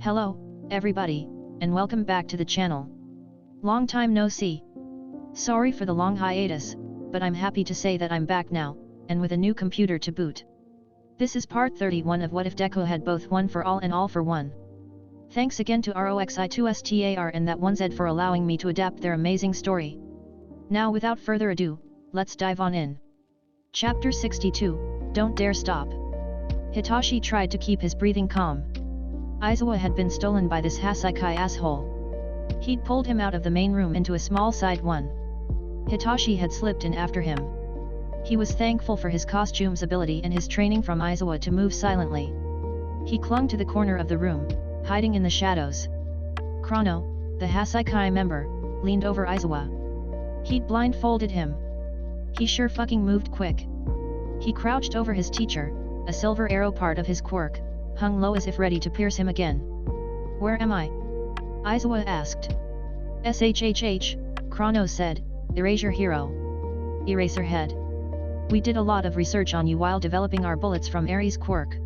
Hello, everybody, and welcome back to the channel. Long time no see. Sorry for the long hiatus, but I'm happy to say that I'm back now, and with a new computer to boot. This is part 31 of What If Deku Had Both One for All and All for One. Thanks again to Roxi2Star and ThatOneZed for allowing me to adapt their amazing story. Now without further ado, let's dive on in. Chapter 62, Don't Dare Stop. Hitachi tried to keep his breathing calm. Aizawa had been stolen by this Hassaikai asshole. He'd pulled him out of the main room into a small side one. Hitachi had slipped in after him. He was thankful for his costume's ability and his training from Aizawa to move silently. He clung to the corner of the room, hiding in the shadows. Chrono, the Hassaikai member, leaned over Aizawa. He'd blindfolded him. He sure fucking moved quick. He crouched over his teacher, a silver arrow part of his quirk, hung low as if ready to pierce him again. Where am I? Aizawa asked. SHHH, Chrono said, Erasure Hero. Eraserhead. We did a lot of research on you while developing our bullets from Ares' quirk.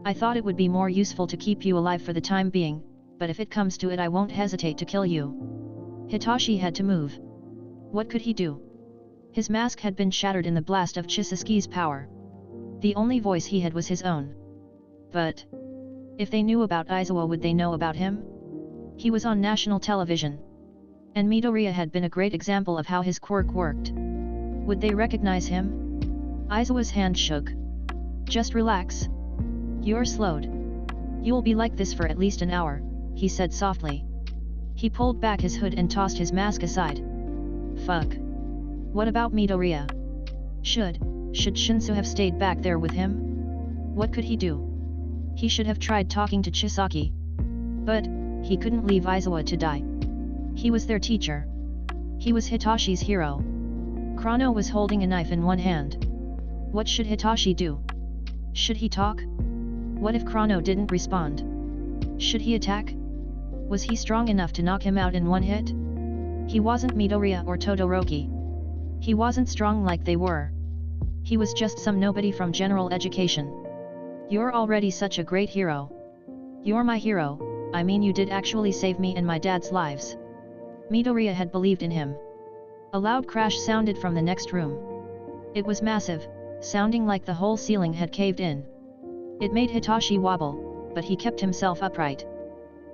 I thought it would be more useful to keep you alive for the time being, but if it comes to it I won't hesitate to kill you. Hitachi had to move. What could he do? His mask had been shattered in the blast of Chisasuke's power. The only voice he had was his own. But if they knew about Aizawa, would they know about him? He was on national television. And Midoriya had been a great example of how his quirk worked. Would they recognize him? Aizawa's hand shook. Just relax. You're slowed. You'll be like this for at least an hour, he said softly. He pulled back his hood and tossed his mask aside. Fuck. What about Midoriya? Should Shinsu have stayed back there with him? What could he do? He should have tried talking to Chisaki. But he couldn't leave Aizawa to die. He was their teacher. He was Hitachi's hero. Chrono was holding a knife in one hand. What should Hitachi do? Should he talk? What if Chrono didn't respond? Should he attack? Was he strong enough to knock him out in one hit? He wasn't Midoriya or Todoroki. He wasn't strong like they were. He was just some nobody from general education. You're already such a great hero. You're my hero, I mean you did actually save me and my dad's lives. Midoriya had believed in him. A loud crash sounded from the next room. It was massive, sounding like the whole ceiling had caved in. It made Hitachi wobble, but he kept himself upright.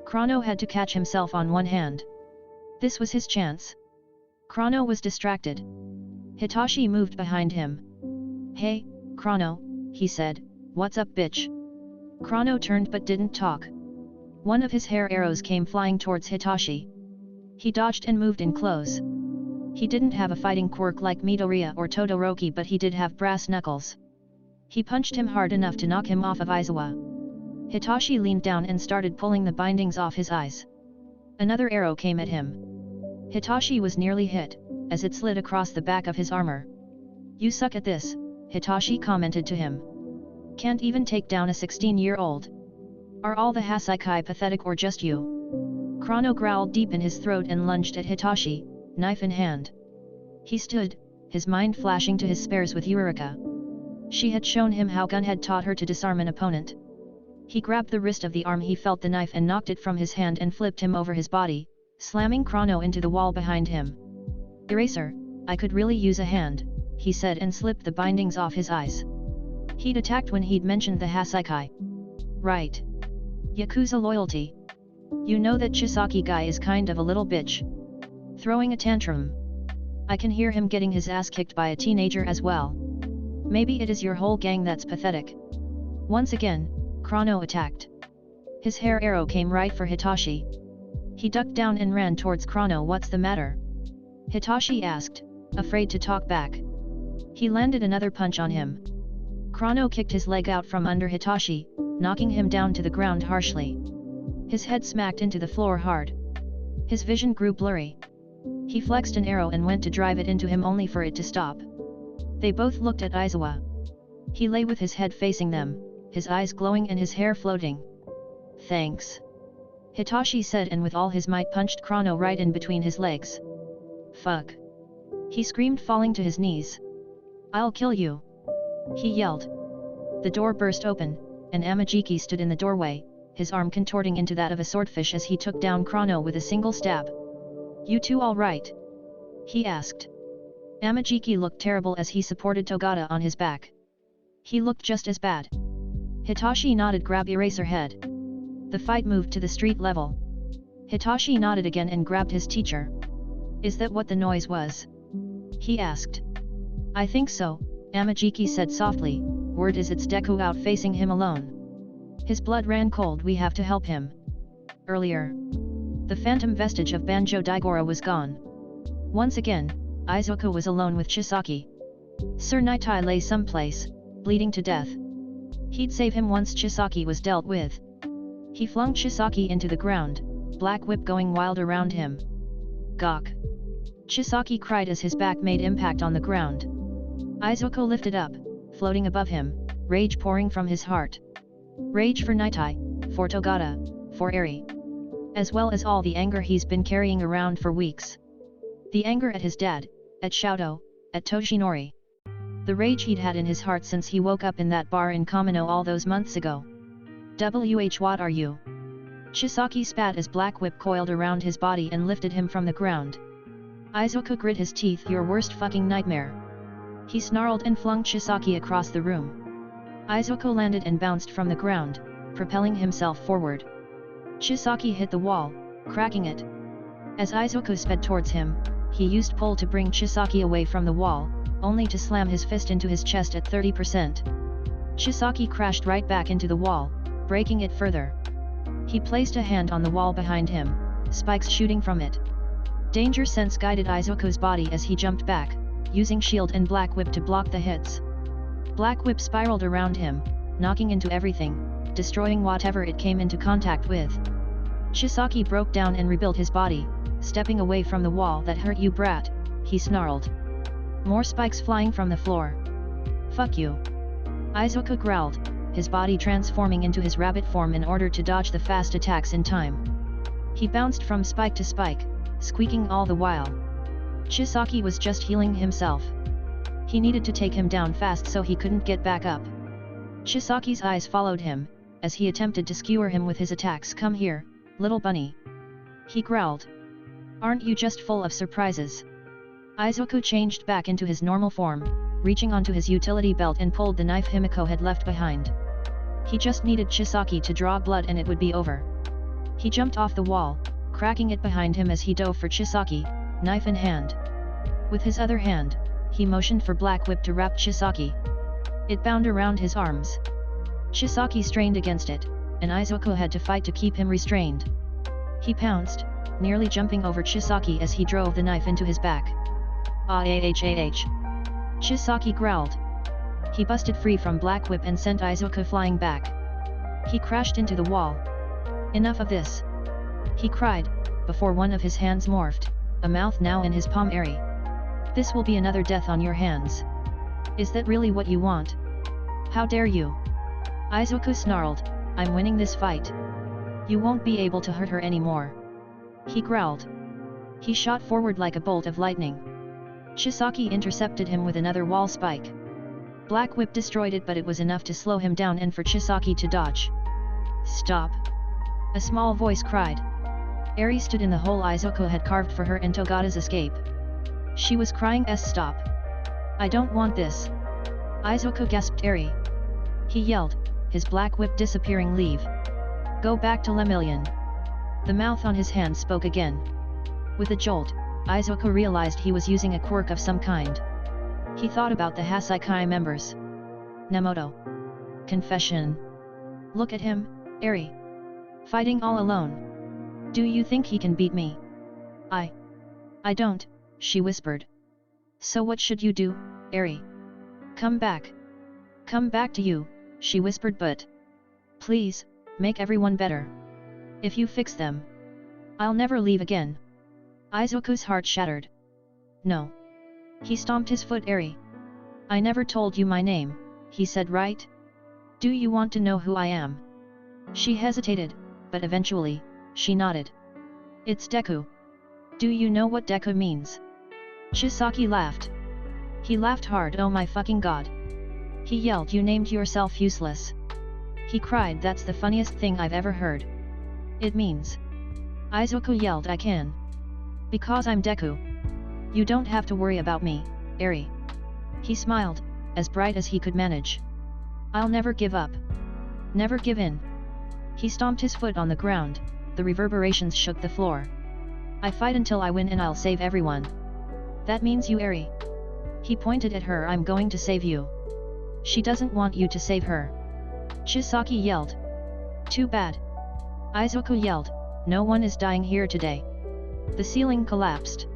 Chrono had to catch himself on one hand. This was his chance. Chrono was distracted. Hitachi moved behind him. Hey, Chrono, he said, what's up bitch? Chrono turned but didn't talk. One of his hair arrows came flying towards Hitachi. He dodged and moved in close. He didn't have a fighting quirk like Midoriya or Todoroki, but he did have brass knuckles. He punched him hard enough to knock him off of Aizawa. Hitachi leaned down and started pulling the bindings off his eyes. Another arrow came at him. Hitachi was nearly hit, as it slid across the back of his armor. You suck at this, Hitachi commented to him. Can't even take down a 16-year-old. Are all the Hassaikai pathetic or just you? Chrono growled deep in his throat and lunged at Hitachi, knife in hand. He stood, his mind flashing to his spares with Eureka. She had shown him how Gun had taught her to disarm an opponent. He grabbed the wrist of the arm, he felt the knife and knocked it from his hand and flipped him over his body, slamming Chrono into the wall behind him. Eraser, I could really use a hand, he said and slipped the bindings off his eyes. He'd attacked when he'd mentioned the Hassaikai. Right. Yakuza loyalty. You know that Chisaki guy is kind of a little bitch. Throwing a tantrum. I can hear him getting his ass kicked by a teenager as well. Maybe it is your whole gang that's pathetic. Once again, Chrono attacked. His hair arrow came right for Hitachi. He ducked down and ran towards Chrono. What's the matter? Hitachi asked, afraid to talk back. He landed another punch on him. Chrono kicked his leg out from under Hitachi, knocking him down to the ground harshly. His head smacked into the floor hard. His vision grew blurry. He flexed an arrow and went to drive it into him only for it to stop. They both looked at Aizawa. He lay with his head facing them, his eyes glowing and his hair floating. Thanks. Hitachi said and with all his might punched Chrono right in between his legs. Fuck. He screamed, falling to his knees. I'll kill you. He yelled. The door burst open, and Amajiki stood in the doorway, his arm contorting into that of a swordfish as he took down Chrono with a single stab. "You two all right?" he asked. Amajiki looked terrible as he supported Togata on his back. He looked just as bad. Hitachi nodded. "Grab Eraserhead." The fight moved to the street level. Hitachi nodded again and grabbed his teacher. "Is that what the noise was?" he asked. "I think so," Amajiki said softly. "Word is it's Deku out facing him alone. His blood ran cold. We have to help him." Earlier, the phantom vestige of Banjo Daigoro was gone. Once again, Izuku was alone with Chisaki. Sir Nitai lay someplace, bleeding to death. He'd save him once Chisaki was dealt with. He flung Chisaki into the ground, Black Whip going wild around him. "Gawk!" Chisaki cried as his back made impact on the ground. Izuku lifted up, floating above him, rage pouring from his heart. Rage for Nitai, for Togata, for Eri. As well as all the anger he's been carrying around for weeks. The anger at his dad, at Shoto, at Toshinori. The rage he'd had in his heart since he woke up in that bar in Kamino all those months ago. What are you? Chisaki spat as Black Whip coiled around his body and lifted him from the ground. Izuku grit his teeth. "Your worst fucking nightmare." He snarled and flung Chisaki across the room. Izuku landed and bounced from the ground, propelling himself forward. Chisaki hit the wall, cracking it. As Izuku sped towards him, he used pull to bring Chisaki away from the wall, only to slam his fist into his chest at 30%. Chisaki crashed right back into the wall, breaking it further. He placed a hand on the wall behind him, spikes shooting from it. Danger sense guided Izuku's body as he jumped back, using shield and Black Whip to block the hits. Black Whip spiraled around him, knocking into everything, destroying whatever it came into contact with. Chisaki broke down and rebuilt his body, stepping away from the wall. "That hurt you, brat," he snarled. More spikes flying from the floor. "Fuck you." Izuku growled, his body transforming into his rabbit form in order to dodge the fast attacks in time. He bounced from spike to spike, squeaking all the while. Chisaki was just healing himself. He needed to take him down fast so he couldn't get back up. Chisaki's eyes followed him, as he attempted to skewer him with his attacks. "Come here, little bunny," he growled. "Aren't you just full of surprises?" Izuku changed back into his normal form, reaching onto his utility belt and pulled the knife Himiko had left behind. He just needed Chisaki to draw blood and it would be over. He jumped off the wall, cracking it behind him as he dove for Chisaki, knife in hand. With his other hand, he motioned for Black Whip to wrap Chisaki. It bound around his arms. Chisaki strained against it, and Izuku had to fight to keep him restrained. He pounced, nearly jumping over Chisaki as he drove the knife into his back. "Ah-ah-ah-ah." Chisaki growled. He busted free from Black Whip and sent Izuku flying back. He crashed into the wall. "Enough of this!" he cried, before one of his hands morphed, a mouth now in his palm. "Eri. This will be another death on your hands. Is that really what you want? How dare you?" Izuku snarled, "I'm winning this fight. You won't be able to hurt her anymore," he growled. He shot forward like a bolt of lightning. Chisaki intercepted him with another wall spike. Black Whip destroyed it, but it was enough to slow him down and for Chisaki to dodge. "Stop!" a small voice cried. Eri stood in the hole Izuku had carved for her in Togata's escape. She was crying, "Stop! I don't want this!" Izuku gasped. "Eri!" he yelled, his Black Whip disappearing. "Leave! Go back to Lemillion!" The mouth on his hand spoke again. With a jolt, Izuku realized he was using a quirk of some kind. He thought about the Hasaikai members. Nemoto. Confession. Look at him, Eri. Fighting all alone. Do you think he can beat me? I don't, she whispered. So what should you do, Eri? Come back. Come back to you, she whispered, but please, make everyone better. If you fix them, I'll never leave again. Izuku's heart shattered. No. He stomped his foot. Eri. I never told you my name, he said, right? Do you want to know who I am? She hesitated, but eventually, she nodded. It's Deku. Do you know what Deku means? Chisaki laughed. He laughed hard. Oh my fucking god. He yelled, you named yourself useless. He cried, "That's the funniest thing I've ever heard." "It means." Izuku yelled, "I can. Because I'm Deku. You don't have to worry about me, Eri." He smiled, as bright as he could manage. "I'll never give up. Never give in." He stomped his foot on the ground, the reverberations shook the floor. "I fight until I win and I'll save everyone." "That means you, Eri." He pointed at her. "I'm going to save you." "She doesn't want you to save her." Chisaki yelled. "Too bad." Izuku yelled, "No one is dying here today." The ceiling collapsed.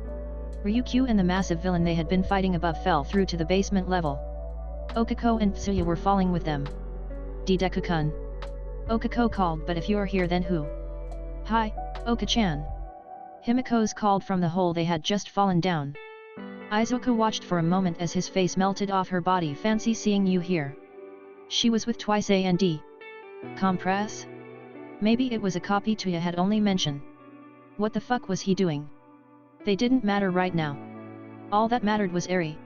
Ryukyu and the massive villain they had been fighting above fell through to the basement level. Okako and Tsuya were falling with them. "Deku-kun." Okako called, "But if you're here then who?" "Hi, Oka-chan." Himiko's called from the hole they had just fallen down. Izuku watched for a moment as his face melted off her body. "Fancy seeing you here." She was with twice A and D. Compress? Maybe it was a copy Tuya had only mentioned. What the fuck was he doing? They didn't matter right now. All that mattered was Eri.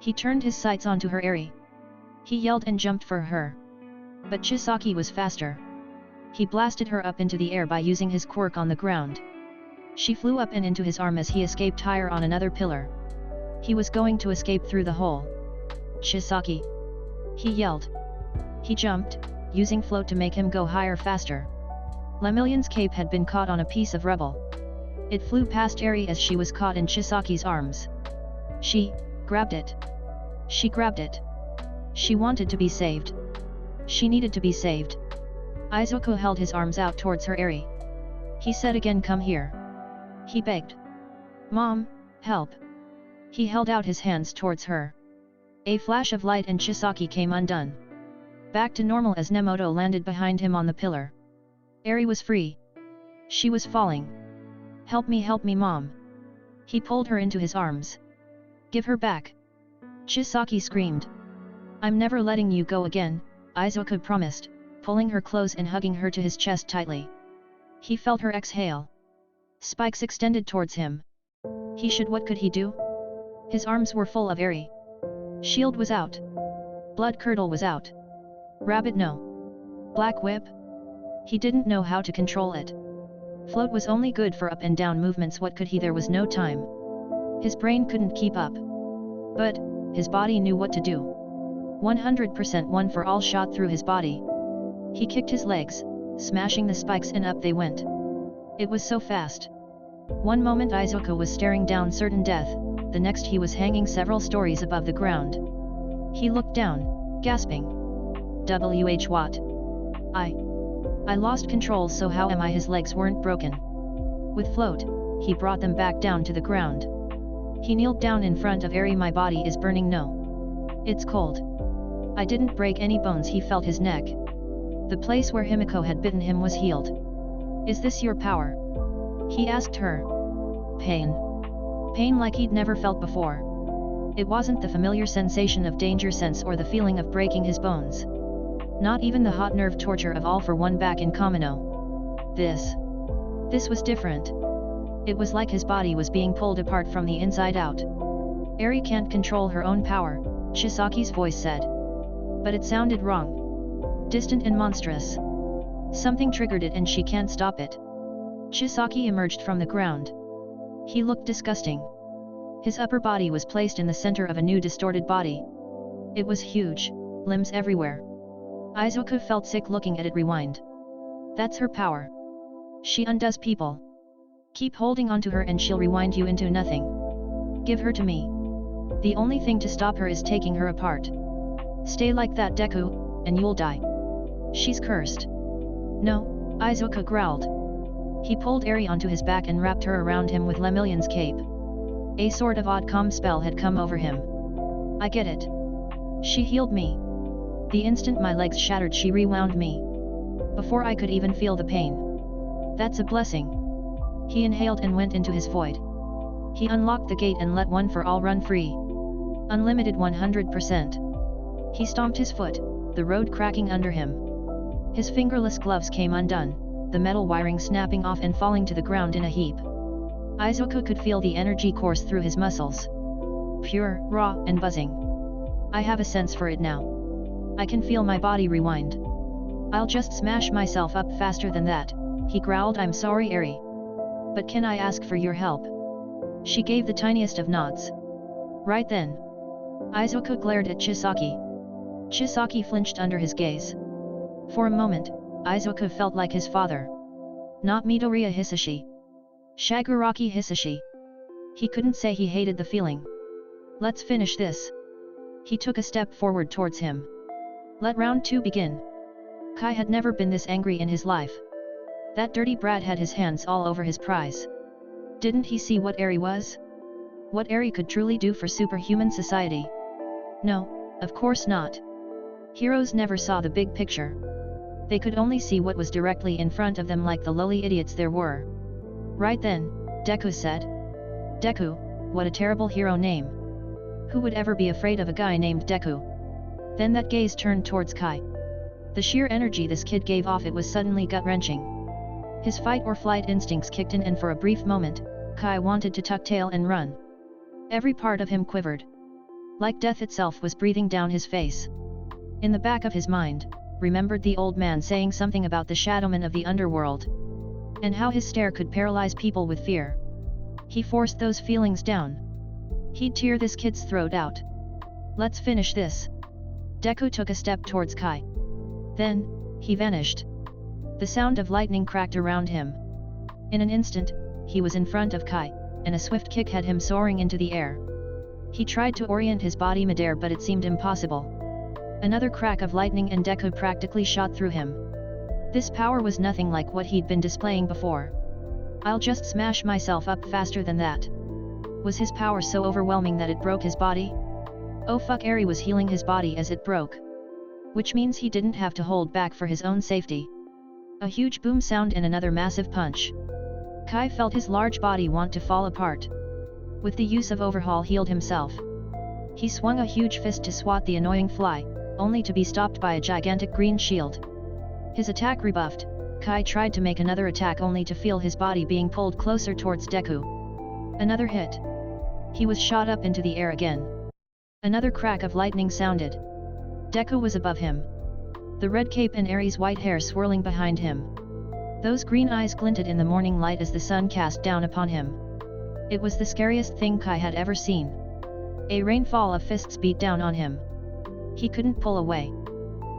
He turned his sights onto her. "Eri." He yelled and jumped for her. But Chisaki was faster. He blasted her up into the air by using his quirk on the ground. She flew up and into his arm as he escaped higher on another pillar. He was going to escape through the hole. "Chisaki!" he yelled. He jumped, using float to make him go higher faster. Lemillion's cape had been caught on a piece of rubble. It flew past Eri as she was caught in Chisaki's arms. She grabbed it. She grabbed it. She wanted to be saved. She needed to be saved. Izuku held his arms out towards her. "Eri." He said again, "Come here." He begged. "Mom, help." He held out his hands towards her. A flash of light and Chisaki came undone. Back to normal as Nemoto landed behind him on the pillar. Eri was free. She was falling. Help me, Mom." He pulled her into his arms. "Give her back." Chisaki screamed. "I'm never letting you go again," Izuku promised, pulling her close and hugging her to his chest tightly. He felt her exhale. Spikes extended towards him. What could he do? His arms were full of Eri. Shield was out. Blood Curdle was out. Rabbit no. Black Whip? He didn't know how to control it. Float was only good for up and down movements. What could he? There was no time. His brain couldn't keep up. But his body knew what to do. 100% one for all shot through his body. He kicked his legs, smashing the spikes, and up they went. It was so fast. One moment Izuku was staring down certain death, the next he was hanging several stories above the ground. He looked down, gasping. What? I lost control, so how am I? His legs weren't broken. With float, he brought them back down to the ground. He kneeled down in front of Eri. "My body is burning." "No. It's cold. I didn't break any bones." He felt his neck. The place where Himiko had bitten him was healed. "Is this your power?" he asked her. Pain. Pain like he'd never felt before. It wasn't the familiar sensation of danger sense or the feeling of breaking his bones. Not even the hot nerve torture of All for One back in Kamino. This was different. It was like his body was being pulled apart from the inside out. "Eri can't control her own power," Chisaki's voice said. But it sounded wrong. Distant and monstrous. Something triggered it and she can't stop it. Chisaki emerged from the ground. He looked disgusting. His upper body was placed in the center of a new distorted body. It was huge, limbs everywhere. Izuku felt sick looking at it. Rewind. That's her power. She undoes people. Keep holding onto her and she'll rewind you into nothing. Give her to me. The only thing to stop her is taking her apart. Stay like that, Deku, and you'll die. She's cursed. No, Izuku growled. He pulled Eri onto his back and wrapped her around him with Lemillion's cape. A sort of odd calm spell had come over him. I get it. She healed me. The instant my legs shattered, she rewound me. Before I could even feel the pain. That's a blessing. He inhaled and went into his void. He unlocked the gate and let One for All run free. Unlimited 100%. He stomped his foot, the road cracking under him. His fingerless gloves came undone, the metal wiring snapping off and falling to the ground in a heap. Izuku could feel the energy course through his muscles. Pure, raw, and buzzing. I have a sense for it now. I can feel my body rewind. I'll just smash myself up faster than that, he growled. I'm sorry, Eri. But can I ask for your help? She gave the tiniest of nods. Right then. Izuku glared at Chisaki. Chisaki flinched under his gaze. For a moment, Izuku felt like his father. Not Midoriya Hisashi. Shiguraki Hisashi. He couldn't say he hated the feeling. Let's finish this. He took a step forward towards him. Let round 2 begin. Kai had never been this angry in his life. That dirty brat had his hands all over his prize. Didn't he see what Eri was? What Eri could truly do for superhuman society? No, of course not. Heroes never saw the big picture. They could only see what was directly in front of them, like the lowly idiots there were. Right then, Deku said. Deku, what a terrible hero name. Who would ever be afraid of a guy named Deku? Then that gaze turned towards Kai. The sheer energy this kid gave off, it was suddenly gut-wrenching. His fight or flight instincts kicked in, and for a brief moment, Kai wanted to tuck tail and run. Every part of him quivered. Like death itself was breathing down his face. In the back of his mind, remembered the old man saying something about the shadowmen of the underworld. And how his stare could paralyze people with fear. He forced those feelings down. He'd tear this kid's throat out. Let's finish this. Deku took a step towards Kai. Then, he vanished. The sound of lightning cracked around him. In an instant, he was in front of Kai, and a swift kick had him soaring into the air. He tried to orient his body midair, but it seemed impossible. Another crack of lightning and Deku practically shot through him. This power was nothing like what he'd been displaying before. I'll just smash myself up faster than that. Was his power so overwhelming that it broke his body? Oh fuck, Eri was healing his body as it broke. Which means he didn't have to hold back for his own safety. A huge boom sound and another massive punch. Kai felt his large body want to fall apart. With the use of overhaul, healed himself. He swung a huge fist to swat the annoying fly, only to be stopped by a gigantic green shield. His attack rebuffed, Kai tried to make another attack only to feel his body being pulled closer towards Deku. Another hit. He was shot up into the air again. Another crack of lightning sounded. Deku was above him. The red cape and Eri's white hair swirling behind him. Those green eyes glinted in the morning light as the sun cast down upon him. It was the scariest thing Kai had ever seen. A rainfall of fists beat down on him. He couldn't pull away.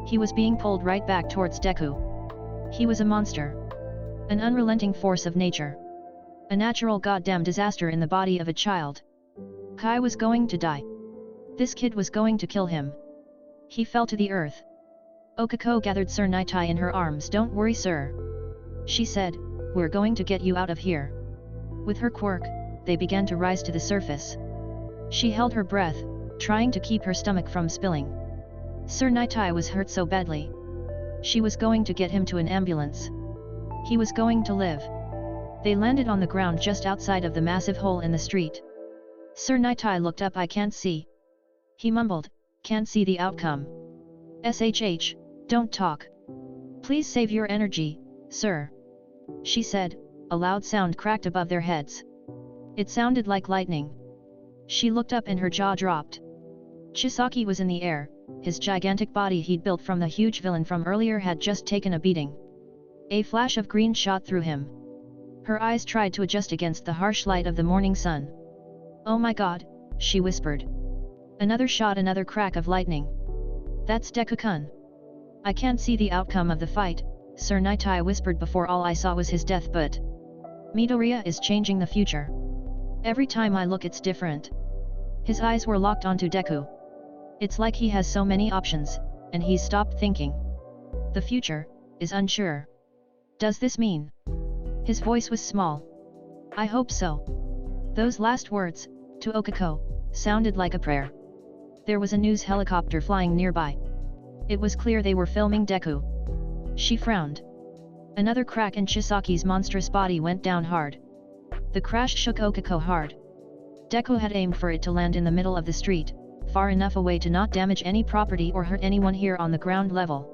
He was being pulled right back towards Deku. He was a monster. An unrelenting force of nature. A natural goddamn disaster in the body of a child. Kai was going to die. This kid was going to kill him. He fell to the earth. Okako gathered Sir Nitai in her arms. Don't worry, sir. She said, we're going to get you out of here. With her quirk, they began to rise to the surface. She held her breath, trying to keep her stomach from spilling. Sir Nitai was hurt so badly. She was going to get him to an ambulance. He was going to live. They landed on the ground just outside of the massive hole in the street. Sir Nitai looked up. I can't see. He mumbled, can't see the outcome. SHH, don't talk. Please save your energy, sir. She said, a loud sound cracked above their heads. It sounded like lightning. She looked up and her jaw dropped. Chisaki was in the air, his gigantic body he'd built from the huge villain from earlier had just taken a beating. A flash of green shot through him. Her eyes tried to adjust against the harsh light of the morning sun. Oh my god, she whispered. Another shot, another crack of lightning. That's Deku-kun. I can't see the outcome of the fight, Sir Nitai whispered. Before, all I saw was his death, but Midoriya is changing the future. Every time I look it's different. His eyes were locked onto Deku. It's like he has so many options, and he's stopped thinking. The future is unsure. Does this mean? His voice was small. I hope so. Those last words, to Okako, sounded like a prayer. There was a news helicopter flying nearby. It was clear they were filming Deku. She frowned. Another crack and Chisaki's monstrous body went down hard. The crash shook Okako hard. Deku had aimed for it to land in the middle of the street, far enough away to not damage any property or hurt anyone here on the ground level.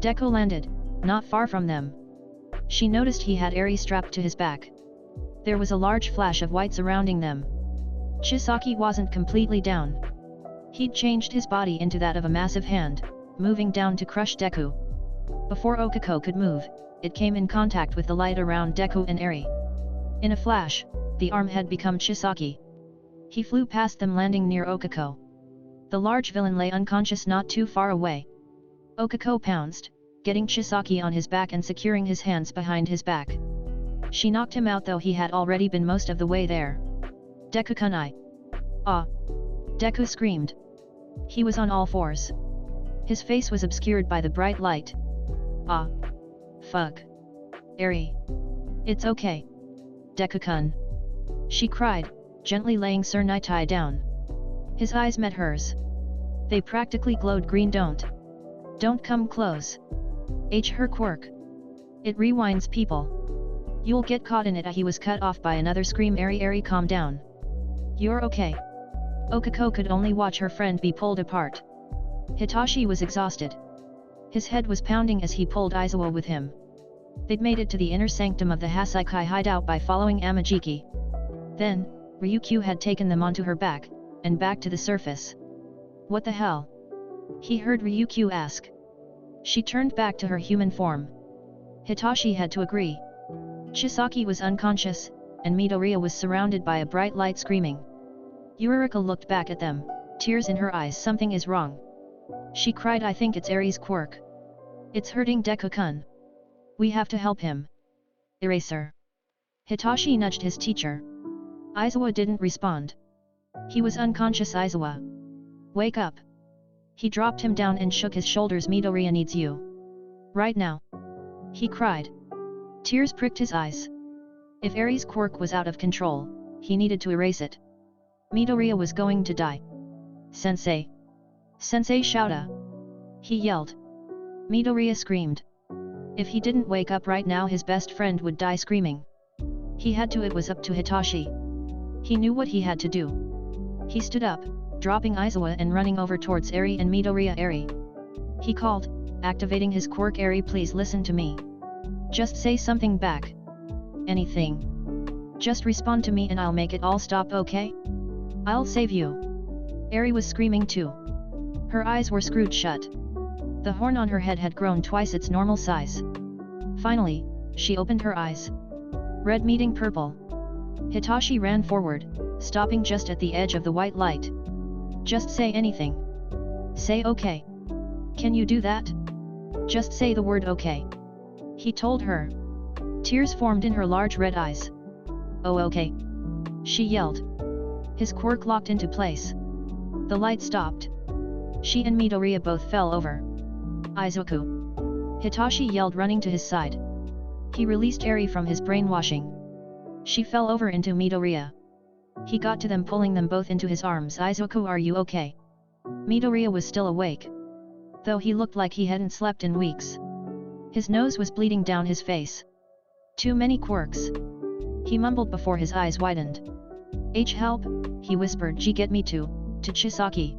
Deku landed, not far from them. She noticed he had Eri strapped to his back. There was a large flash of white surrounding them. Chisaki wasn't completely down. He'd changed his body into that of a massive hand, moving down to crush Deku. Before Okako could move, it came in contact with the light around Deku and Eri. In a flash, the arm had become Chisaki. He flew past them, landing near Okako. The large villain lay unconscious not too far away. Okako pounced, getting Chisaki on his back and securing his hands behind his back. She knocked him out, though he had already been most of the way there. Deku-kun. Ah! Deku screamed. He was on all fours. His face was obscured by the bright light. Ah! Fuck! Eri! It's okay. Deku-kun! She cried, gently laying Sir Nightai down. His eyes met hers. They practically glowed green. Don't come close. Her quirk. It rewinds people. You'll get caught in it. He was cut off by another scream. Eri, calm down. You're okay. Okako could only watch her friend be pulled apart. Hitachi was exhausted. His head was pounding as he pulled Aizawa with him. They'd made it to the inner sanctum of the Hasaikai hideout by following Amajiki. Then, Ryukyu had taken them onto her back, and back to the surface. What the hell? He heard Ryukyu ask. She turned back to her human form. Hitachi had to agree. Chisaki was unconscious, and Midoriya was surrounded by a bright light screaming. Yurika looked back at them, tears in her eyes. Something is wrong. She cried, I think it's Eri's quirk. It's hurting Deku-kun. We have to help him. Eraser. Hitachi nudged his teacher. Aizawa didn't respond. He was unconscious. Aizawa. Wake up. He dropped him down and shook his shoulders. Midoriya needs you. Right now. He cried. Tears pricked his eyes. If Eri's quirk was out of control, he needed to erase it. Midoriya was going to die. Sensei. Sensei Shouta. He yelled. Midoriya screamed. If he didn't wake up right now, his best friend would die screaming. He had to. It was up to Hitachi. He knew what he had to do. He stood up, dropping Aizawa and running over towards Eri and Midoriya. Eri. He called, activating his quirk. Eri, please listen to me. Just say something back. Anything. Just respond to me and I'll make it all stop, okay? I'll save you. Eri was screaming too. Her eyes were screwed shut. The horn on her head had grown twice its normal size. Finally, she opened her eyes. Red meeting purple. Hitachi ran forward, stopping just at the edge of the white light. Just say anything. Say okay. Can you do that? Just say the word okay. He told her. Tears formed in her large red eyes. Oh okay. She yelled. His quirk locked into place. The light stopped. She and Midoriya both fell over. Aizaku. Hitachi yelled, running to his side. He released Eri from his brainwashing. She fell over into Midoriya. He got to them, pulling them both into his arms. Aizaku, are you okay? Midoriya was still awake, though he looked like he hadn't slept in weeks. His nose was bleeding down his face. Too many quirks. He mumbled before his eyes widened. Help, he whispered. Get me to Chisaki.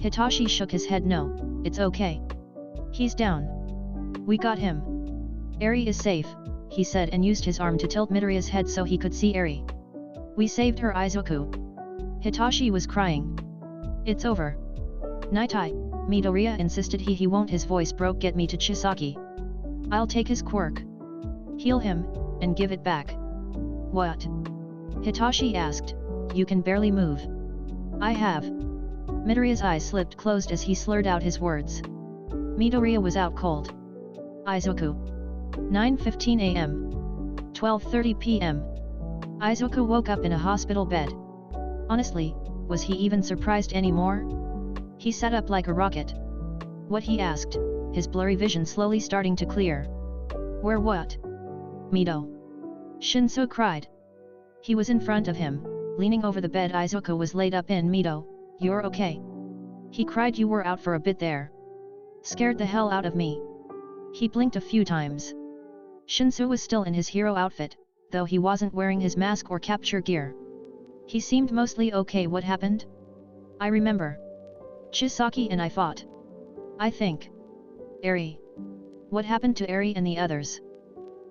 Hitachi shook his head. No, it's okay. He's down. We got him. Eri is safe, he said, and used his arm to tilt Midoriya's head so he could see Eri. We saved her, Aizaku. Hitachi was crying. It's over. Nightai, Midoriya insisted. He won't. His voice broke. Get me to Chisaki. I'll take his quirk. Heal him, and give it back. What? Hitachi asked. You can barely move. I have. Midoriya's eyes slipped closed as he slurred out his words. Midoriya was out cold. Aizaku. 9:15 a.m. 12:30 p.m. Aizaku woke up in a hospital bed. Honestly, was he even surprised anymore? He sat up like a rocket. What, he asked, his blurry vision slowly starting to clear. Where what? Mido. Shinso cried. He was in front of him, leaning over the bed Aizaku was laid up in. Mido, you're okay? He cried. You were out for a bit there. Scared the hell out of me. He blinked a few times. Shinso was still in his hero outfit, though he wasn't wearing his mask or capture gear. He seemed mostly okay. What happened? I remember. Chisaki and I fought. I think. Eri. What happened to Eri and the others?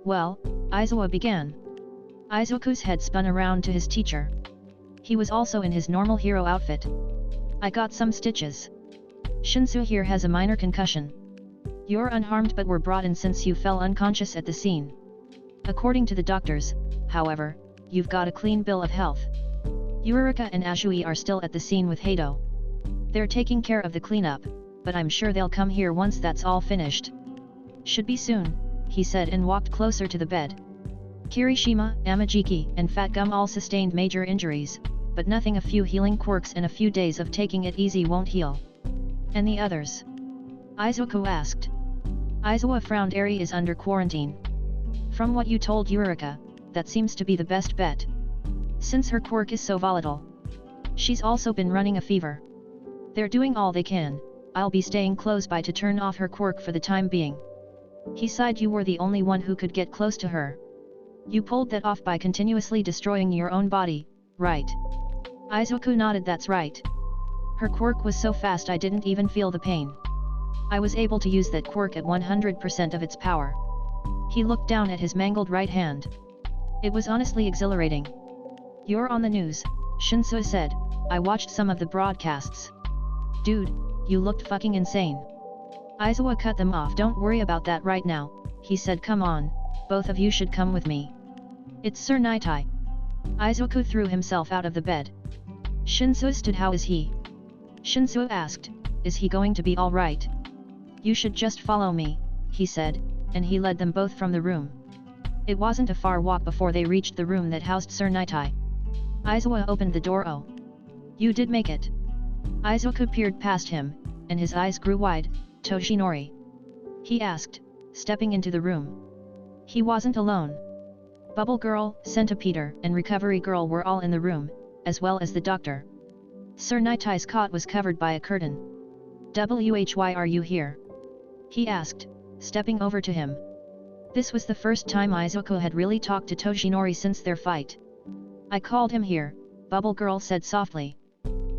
Well, Aizawa began. Aizaku's head spun around to his teacher. He was also in his normal hero outfit. I got some stitches. Shinsu here has a minor concussion. You're unharmed but were brought in since you fell unconscious at the scene. According to the doctors, however, you've got a clean bill of health. Eureka and Ashui are still at the scene with Hato. They're taking care of the cleanup, but I'm sure they'll come here once that's all finished. Should be soon, he said and walked closer to the bed. Kirishima, Amajiki, and Fat Gum all sustained major injuries, but nothing a few healing quirks and a few days of taking it easy won't heal. And the others? Izuku asked. Aizawa frowned. Eri is under quarantine. From what you told Eureka, that seems to be the best bet. Since her quirk is so volatile. She's also been running a fever. They're doing all they can. I'll be staying close by to turn off her quirk for the time being. He sighed. You were the only one who could get close to her. You pulled that off by continuously destroying your own body, right? Izuku nodded. That's right. Her quirk was so fast I didn't even feel the pain. I was able to use that quirk at 100% of its power. He looked down at his mangled right hand. It was honestly exhilarating. You're on the news, Shinsu said. I watched some of the broadcasts. Dude, you looked fucking insane. Aizawa cut them off. Don't worry about that right now, he said. Come on, both of you should come with me. It's Sir Nightai. Izuku threw himself out of the bed. Shinsu stood. How is he? Shinsu asked, is he going to be alright? You should just follow me, he said, and he led them both from the room. It wasn't a far walk before they reached the room that housed Sir Nightai. Aizawa opened the door. Oh. You did make it. Izuku peered past him, and his eyes grew wide. Toshinori? He asked, stepping into the room. He wasn't alone. Bubble Girl, Centipeter, and Recovery Girl were all in the room, as well as the doctor. Sir Nightai's cot was covered by a curtain. Why are you here? He asked, stepping over to him. This was the first time Izuku had really talked to Toshinori since their fight. I called him here, Bubble Girl said softly.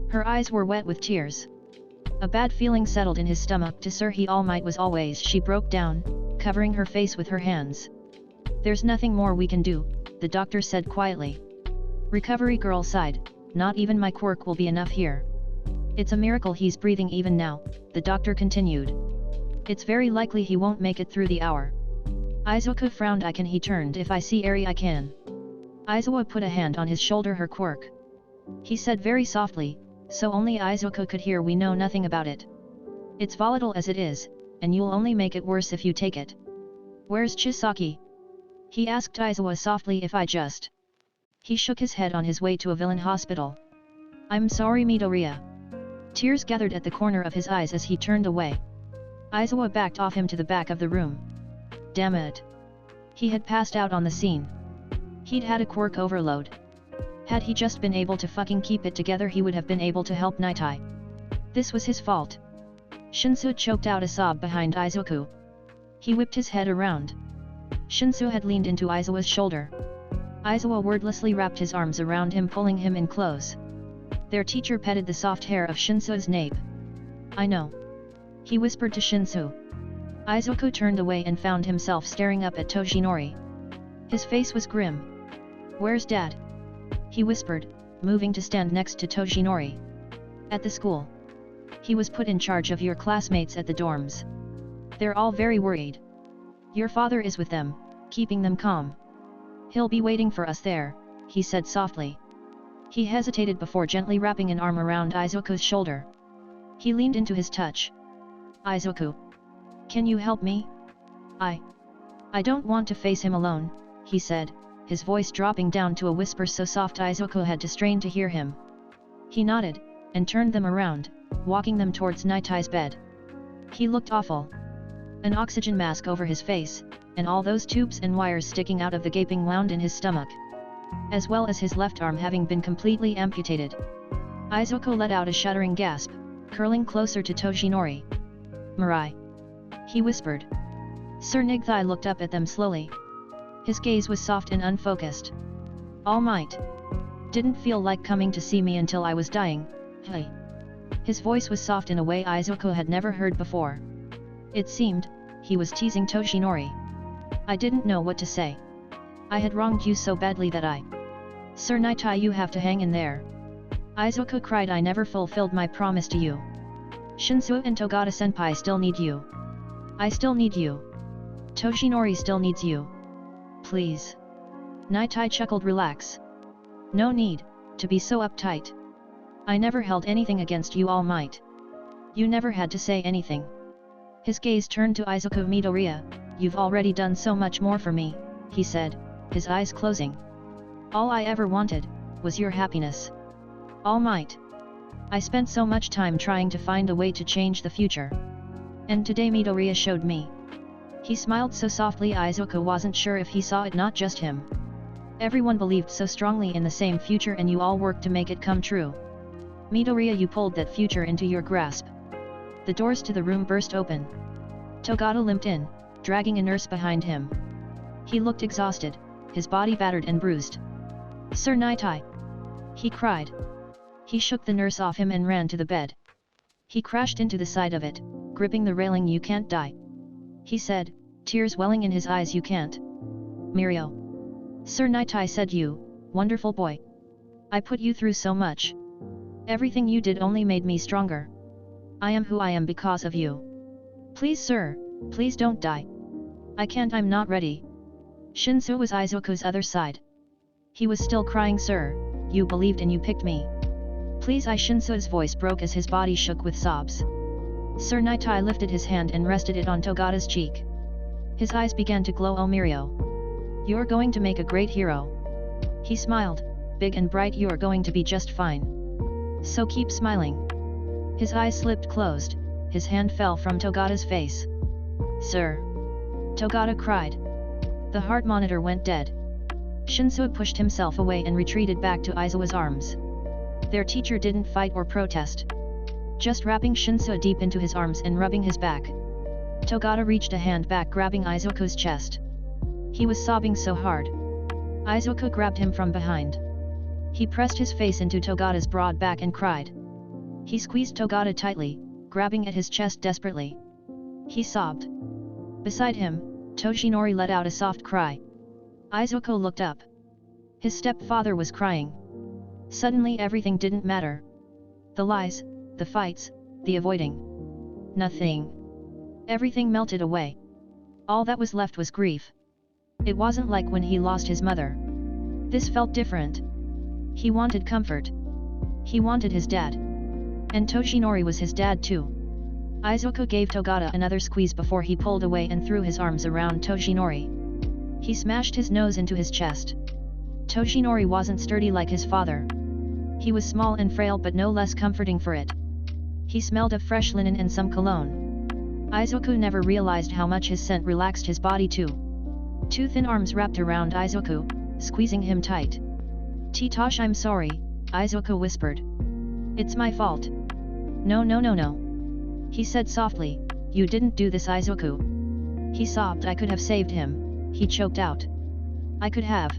Her eyes were wet with tears. A bad feeling settled in his stomach. To Sir He All Might was always. She broke down, covering her face with her hands. There's nothing more we can do, the doctor said quietly. Recovery Girl sighed. Not even my quirk will be enough here. It's a miracle he's breathing even now, the doctor continued. It's very likely he won't make it through the hour. Izuku frowned. He turned. If I see Eri I can. Aizawa put a hand on his shoulder. Her quirk. He said very softly, so only Izuku could hear. We know nothing about it. It's volatile as it is, and you'll only make it worse if you take it. Where's Chisaki? He asked Aizawa softly. If I just... He shook his head. On his way to a villain hospital. I'm sorry Midoriya. Tears gathered at the corner of his eyes as he turned away. Aizawa backed off him to the back of the room. Damn it. He had passed out on the scene. He'd had a quirk overload. Had he just been able to fucking keep it together he would have been able to help Nightai. This was his fault. Shinsu choked out a sob behind Izuku. He whipped his head around. Shinsu had leaned into Aizawa's shoulder. Aizawa wordlessly wrapped his arms around him, pulling him in close. Their teacher petted the soft hair of Shinsu's nape. I know. He whispered to Shinsu. Izuku turned away and found himself staring up at Toshinori. His face was grim. Where's Dad? He whispered, moving to stand next to Toshinori. At the school. He was put in charge of your classmates at the dorms. They're all very worried. Your father is with them, keeping them calm. He'll be waiting for us there, he said softly. He hesitated before gently wrapping an arm around Izuku's shoulder. He leaned into his touch. Izuku. Can you help me? I don't want to face him alone, he said, his voice dropping down to a whisper so soft Izuku had to strain to hear him. He nodded, and turned them around, walking them towards Nightai's bed. He looked awful. An oxygen mask over his face, and all those tubes and wires sticking out of the gaping wound in his stomach. As well as his left arm having been completely amputated. Izuku let out a shuddering gasp, curling closer to Toshinori. Mirai. He whispered. Sir Nigthai looked up at them slowly. His gaze was soft and unfocused. All Might. Didn't feel like coming to see me until I was dying, hey. His voice was soft in a way Izuku had never heard before. It seemed, he was teasing Toshinori. I didn't know what to say. I had wronged you so badly that I... Sir Nightai, you have to hang in there. Izuku cried. I never fulfilled my promise to you. Shinsu and Togata-senpai still need you. I still need you. Toshinori still needs you. Please. Nightai chuckled. Relax. No need to be so uptight. I never held anything against you, All Might. You never had to say anything. His gaze turned to Izuku. Midoriya, you've already done so much more for me, he said, his eyes closing. All I ever wanted was your happiness. All Might. I spent so much time trying to find a way to change the future. And today Midoriya showed me. He smiled so softly Izuku wasn't sure if he saw it. Not just him. Everyone believed so strongly in the same future and you all worked to make it come true. Midoriya, you pulled that future into your grasp. The doors to the room burst open. Togata limped in, dragging a nurse behind him. He looked exhausted, his body battered and bruised. Sir Nightai! He cried. He shook the nurse off him and ran to the bed. He crashed into the side of it, gripping the railing. You can't die. He said, tears welling in his eyes. You can't. Mirio. Sir Nightai said, you, wonderful boy. I put you through so much. Everything you did only made me stronger. I am who I am because of you. Please sir, please don't die. I can't, I'm not ready. Shinsu was Izuku's other side. He was still crying. Sir, you believed and you picked me. Please Shinsu's voice broke as his body shook with sobs. Sir Nightai lifted his hand and rested it on Togata's cheek. His eyes began to glow. Oh Mirio. You're going to make a great hero. He smiled, big and bright. You're going to be just fine. So keep smiling. His eyes slipped closed, his hand fell from Togata's face. Sir. Togata cried. The heart monitor went dead. Shinsu pushed himself away and retreated back to Aizawa's arms. Their teacher didn't fight or protest. Just wrapping Shinsu deep into his arms and rubbing his back. Togata reached a hand back, grabbing Izuku's chest. He was sobbing so hard. Izuku grabbed him from behind. He pressed his face into Togata's broad back and cried. He squeezed Togata tightly, grabbing at his chest desperately. He sobbed. Beside him, Toshinori let out a soft cry. Izuku looked up. His stepfather was crying. Suddenly everything didn't matter. The lies, the fights, the avoiding. Nothing. Everything melted away. All that was left was grief. It wasn't like when he lost his mother. This felt different. He wanted comfort. He wanted his dad. And Toshinori was his dad too. Izuku gave Togata another squeeze before he pulled away and threw his arms around Toshinori. He smashed his nose into his chest. Toshinori wasn't sturdy like his father. He was small and frail but no less comforting for it. He smelled of fresh linen and some cologne. Izuku never realized how much his scent relaxed his body too. Two thin arms wrapped around Izuku, squeezing him tight. Titosh, I'm sorry, Izuku whispered. It's my fault. No. He said softly, you didn't do this Izuku. He sobbed. I could have saved him, he choked out. I could have.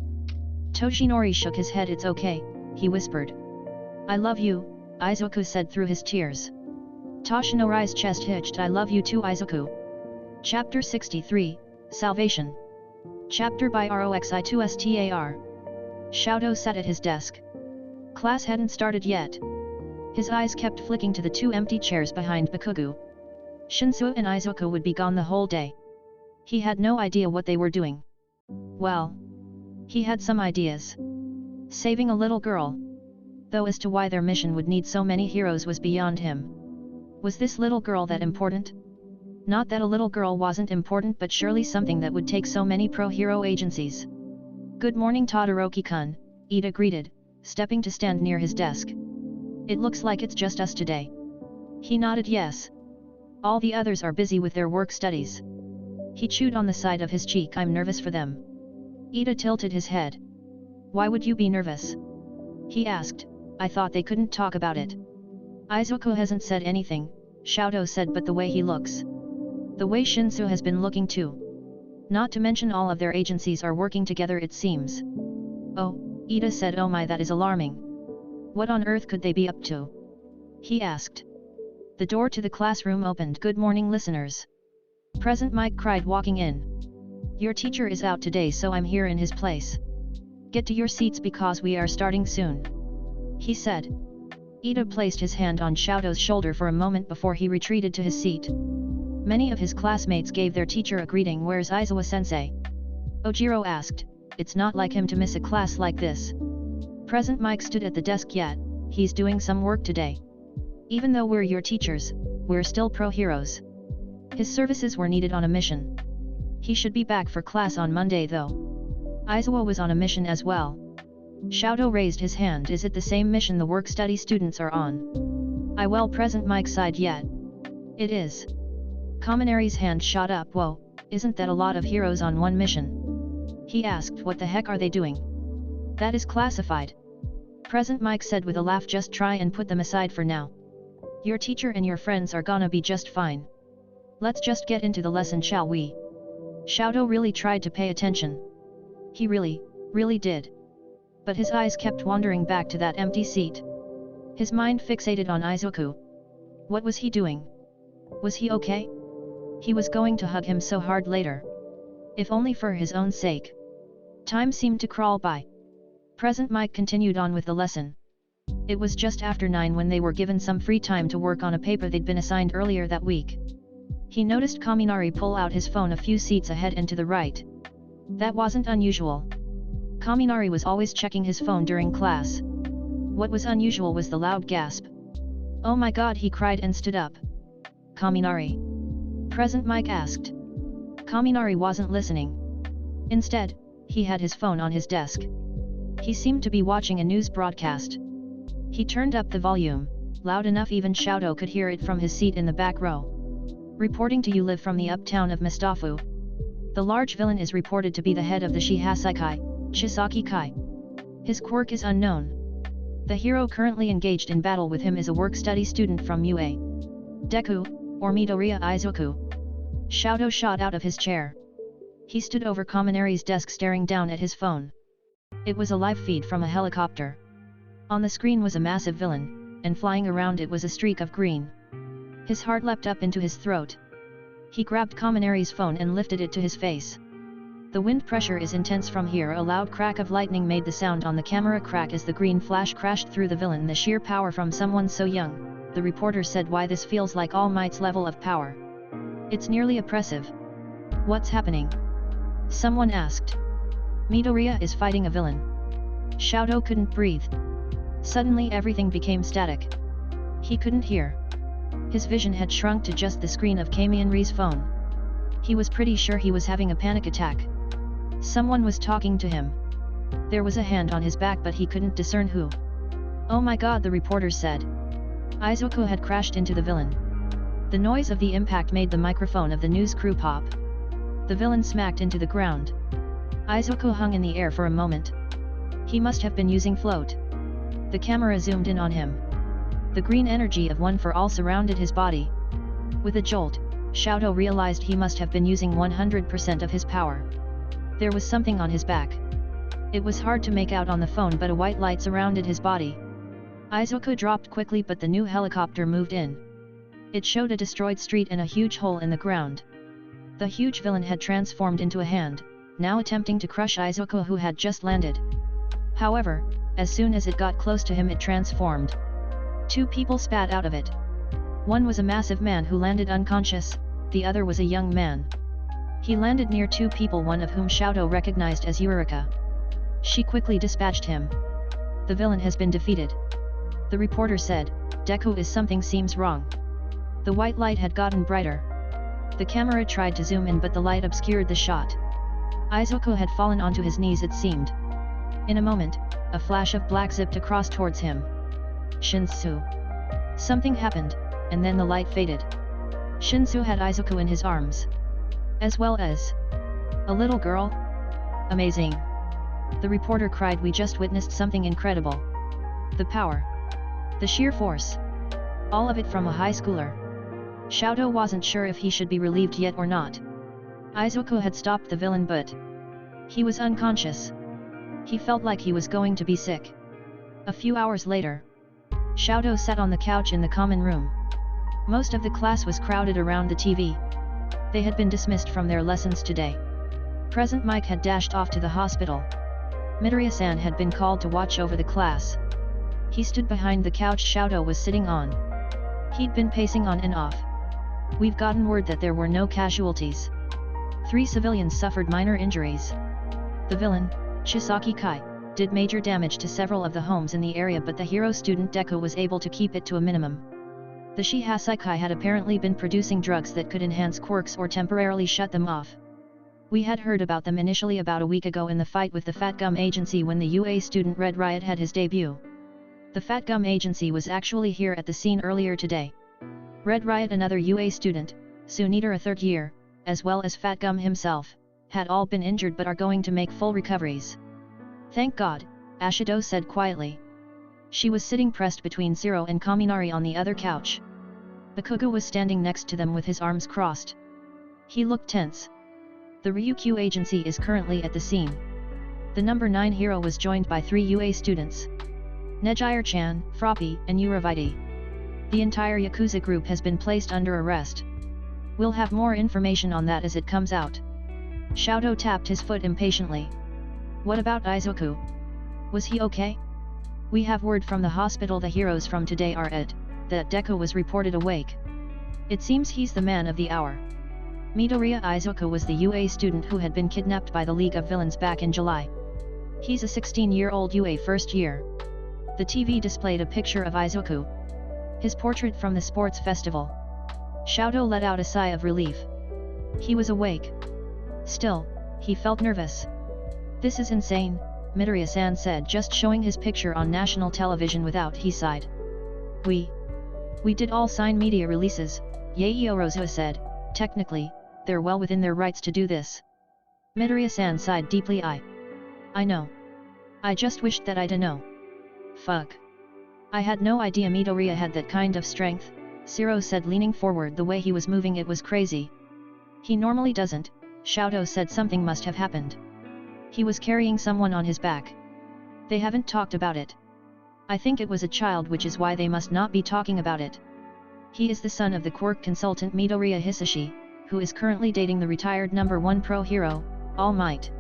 Toshinori shook his head. It's okay, he whispered. I love you, Izuku said through his tears. Toshinori's chest hitched. I love you too Izuku. Chapter 63, Salvation. Chapter by Roxi2Star. Shouto sat at his desk. Class hadn't started yet. His eyes kept flicking to the two empty chairs behind Bakugo. Shinsu and Izuku would be gone the whole day. He had no idea what they were doing. Well, he had some ideas. Saving a little girl. Though as to why their mission would need so many heroes was beyond him. Was this little girl that important? Not that a little girl wasn't important, but surely something that would take so many pro-hero agencies. Good morning Todoroki-kun, Ida greeted, stepping to stand near his desk. It looks like it's just us today. He nodded yes. All the others are busy with their work studies. He chewed on the side of his cheek. I'm nervous for them. Ida tilted his head. Why would you be nervous? He asked. I thought they couldn't talk about it. Izuku hasn't said anything, Shouto said, but the way he looks. The way Shinsu has been looking too. Not to mention all of their agencies are working together it seems. Oh, Ida said. Oh my, that is alarming. What on earth could they be up to? He asked. The door to the classroom opened. Good morning listeners. Present, Mike cried walking in. Your teacher is out today so I'm here in his place. Get to your seats because we are starting soon. He said. Ida placed his hand on Shouto's shoulder for a moment before he retreated to his seat. Many of his classmates gave their teacher a greeting. "Where's Aizawa-sensei?" Ojiro asked. "It's not like him to miss a class like this." Present Mike stood at the desk. "Yet, he's doing some work today. Even though we're your teachers, we're still pro-heroes. His services were needed on a mission. He should be back for class on Monday though." Aizawa was on a mission as well. Shoto raised his hand. "Is it the same mission the work-study students are on?" Well, Present Mike sighed. "Yet. It is." Kaminari's hand shot up. "Whoa, isn't that a lot of heroes on one mission?" He asked. "What the heck are they doing?" "That is classified." Present Mike said with a laugh. "Just try and put them aside for now. Your teacher and your friends are gonna be just fine. Let's just get into the lesson, shall we?" Shoto really tried to pay attention. He really did. But his eyes kept wandering back to that empty seat. His mind fixated on Izuku. What was he doing? Was he okay? He was going to hug him so hard later. If only for his own sake. Time seemed to crawl by. Present Mike continued on with the lesson. It was just after 9 when they were given some free time to work on a paper they'd been assigned earlier that week. He noticed Kaminari pull out his phone a few seats ahead and to the right. That wasn't unusual. Kaminari was always checking his phone during class. What was unusual was the loud gasp. "Oh my god," he cried and stood up. "Kaminari?" Present Mike asked. Kaminari wasn't listening. Instead, he had his phone on his desk. He seemed to be watching a news broadcast. He turned up the volume, loud enough even Shoto could hear it from his seat in the back row. "Reporting to you live from the uptown of Mustafu. The large villain is reported to be the head of the Shihasaikai, Chisaki Kai. His quirk is unknown. The hero currently engaged in battle with him is a work-study student from UA. Deku, or Midoriya Izuku." Shoto shot out of his chair. He stood over Kaminari's desk staring down at his phone. It was a live feed from a helicopter. On the screen was a massive villain, and flying around it was a streak of green. His heart leapt up into his throat. He grabbed Kaminari's phone and lifted it to his face. "The wind pressure is intense from here." A loud crack of lightning made the sound on the camera crack as the green flash crashed through the villain. "The sheer power from someone so young," the reporter said. "Why, this feels like All Might's level of power. It's nearly oppressive." "What's happening?" someone asked. "Midoriya is fighting a villain." Shoto couldn't breathe. Suddenly everything became static. He couldn't hear. His vision had shrunk to just the screen of Kaminari's phone. He was pretty sure he was having a panic attack. Someone was talking to him. There was a hand on his back but he couldn't discern who. "Oh my god," the reporter said. Izuku had crashed into the villain. The noise of the impact made the microphone of the news crew pop. The villain smacked into the ground. Izuku hung in the air for a moment. He must have been using float. The camera zoomed in on him. The green energy of One for All surrounded his body. With a jolt, Shoto realized he must have been using 100% of his power. There was something on his back. It was hard to make out on the phone but a white light surrounded his body. Izuku dropped quickly but the new helicopter moved in. It showed a destroyed street and a huge hole in the ground. The huge villain had transformed into a hand, now attempting to crush Izuku who had just landed. However, as soon as it got close to him it transformed. 2 people spat out of it. One was a massive man who landed unconscious, the other was a young man. He landed near 2 people, one of whom Shoto recognized as Eureka. She quickly dispatched him. "The villain has been defeated," the reporter said. "Deku, something seems wrong." The white light had gotten brighter. The camera tried to zoom in but the light obscured the shot. Izuku had fallen onto his knees it seemed. In a moment, a flash of black zipped across towards him. Shinsu. Something happened, and then the light faded. Shinsu had Izuku in his arms. As well as a little girl. "Amazing!" the reporter cried. "We just witnessed something incredible. The power. The sheer force. All of it from a high schooler." Shoto wasn't sure if he should be relieved yet or not. Izuku had stopped the villain but he was unconscious. He felt like he was going to be sick. A few hours later, Shoto sat on the couch in the common room. Most of the class was crowded around the TV. They had been dismissed from their lessons today. Present Mike had dashed off to the hospital. Midoriya-san had been called to watch over the class. He stood behind the couch Shoto was sitting on. He'd been pacing on and off. We've gotten word that there were no casualties. 3 civilians suffered minor injuries. The villain, Chisaki Kai, did major damage to several of the homes in the area, but the hero student Deku was able to keep it to a minimum. The Shihasai Kai had apparently been producing drugs that could enhance quirks or temporarily shut them off. We had heard about them initially about a week ago in the fight with the Fat Gum Agency when the UA student Red Riot had his debut. The Fat Gum Agency was actually here at the scene earlier today. Red Riot, another UA student, Suniter, a 3rd year, as well as Fat Gum himself, had all been injured but are going to make full recoveries. Thank God, Ashido said quietly. She was sitting pressed between Zero and Kaminari on the other couch. Bakugo was standing next to them with his arms crossed. He looked tense. The Ryukyu agency is currently at the scene. The number 9 hero was joined by 3 UA students. Nejire-chan, Froppy, and Uravite. The entire Yakuza group has been placed under arrest. We'll have more information on that as it comes out. Shouto tapped his foot impatiently. What about Izuku? Was he okay? We have word from the hospital the heroes from today are at, that Deku was reported awake. It seems he's the man of the hour. Midoriya Izuku was the UA student who had been kidnapped by the League of Villains back in July. He's a 16-year-old UA first year. The TV displayed a picture of Izuku. His portrait from the sports festival. Shouto let out a sigh of relief. He was awake. Still, he felt nervous. This is insane, Midoriya-san said, just showing his picture on national television without he sighed. We did all sign media releases, Yaio Rosa said. Technically, they're well within their rights to do this. Midoriya-san sighed deeply. I know. I just wished that I'd know. Fuck. I had no idea Midoriya had that kind of strength, Zero said, leaning forward. The way he was moving, it was crazy. He normally doesn't, Shouto said. Something must have happened. He was carrying someone on his back. They haven't talked about it. I think it was a child, which is why they must not be talking about it. He is the son of the quirk consultant Midoriya Hisashi, who is currently dating the retired number 1 pro hero, All Might.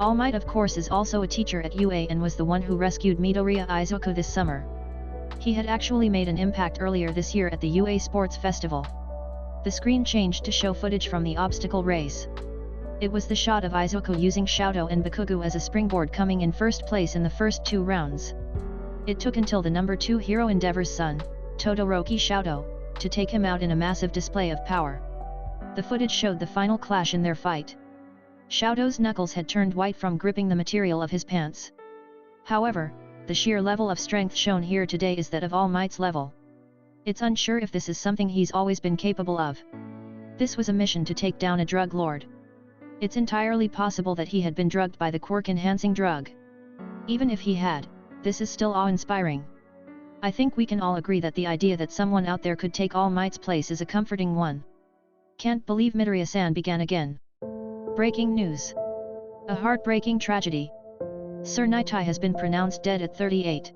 All Might of course is also a teacher at UA and was the one who rescued Midoriya Izuku this summer. He had actually made an impact earlier this year at the UA Sports Festival. The screen changed to show footage from the obstacle race. It was the shot of Izuku using Shouto and Bakugo as a springboard, coming in first place in the first 2 rounds. It took until the number 2 hero Endeavor's son, Todoroki Shouto, to take him out in a massive display of power. The footage showed the final clash in their fight. Shouto's knuckles had turned white from gripping the material of his pants. However, the sheer level of strength shown here today is that of All Might's level. It's unsure if this is something he's always been capable of. This was a mission to take down a drug lord. It's entirely possible that he had been drugged by the quirk-enhancing drug. Even if he had, this is still awe-inspiring. I think we can all agree that the idea that someone out there could take All Might's place is a comforting one. Can't believe Midoriya-san began again. Breaking news. A heartbreaking tragedy. Sir Nitai has been pronounced dead at 38.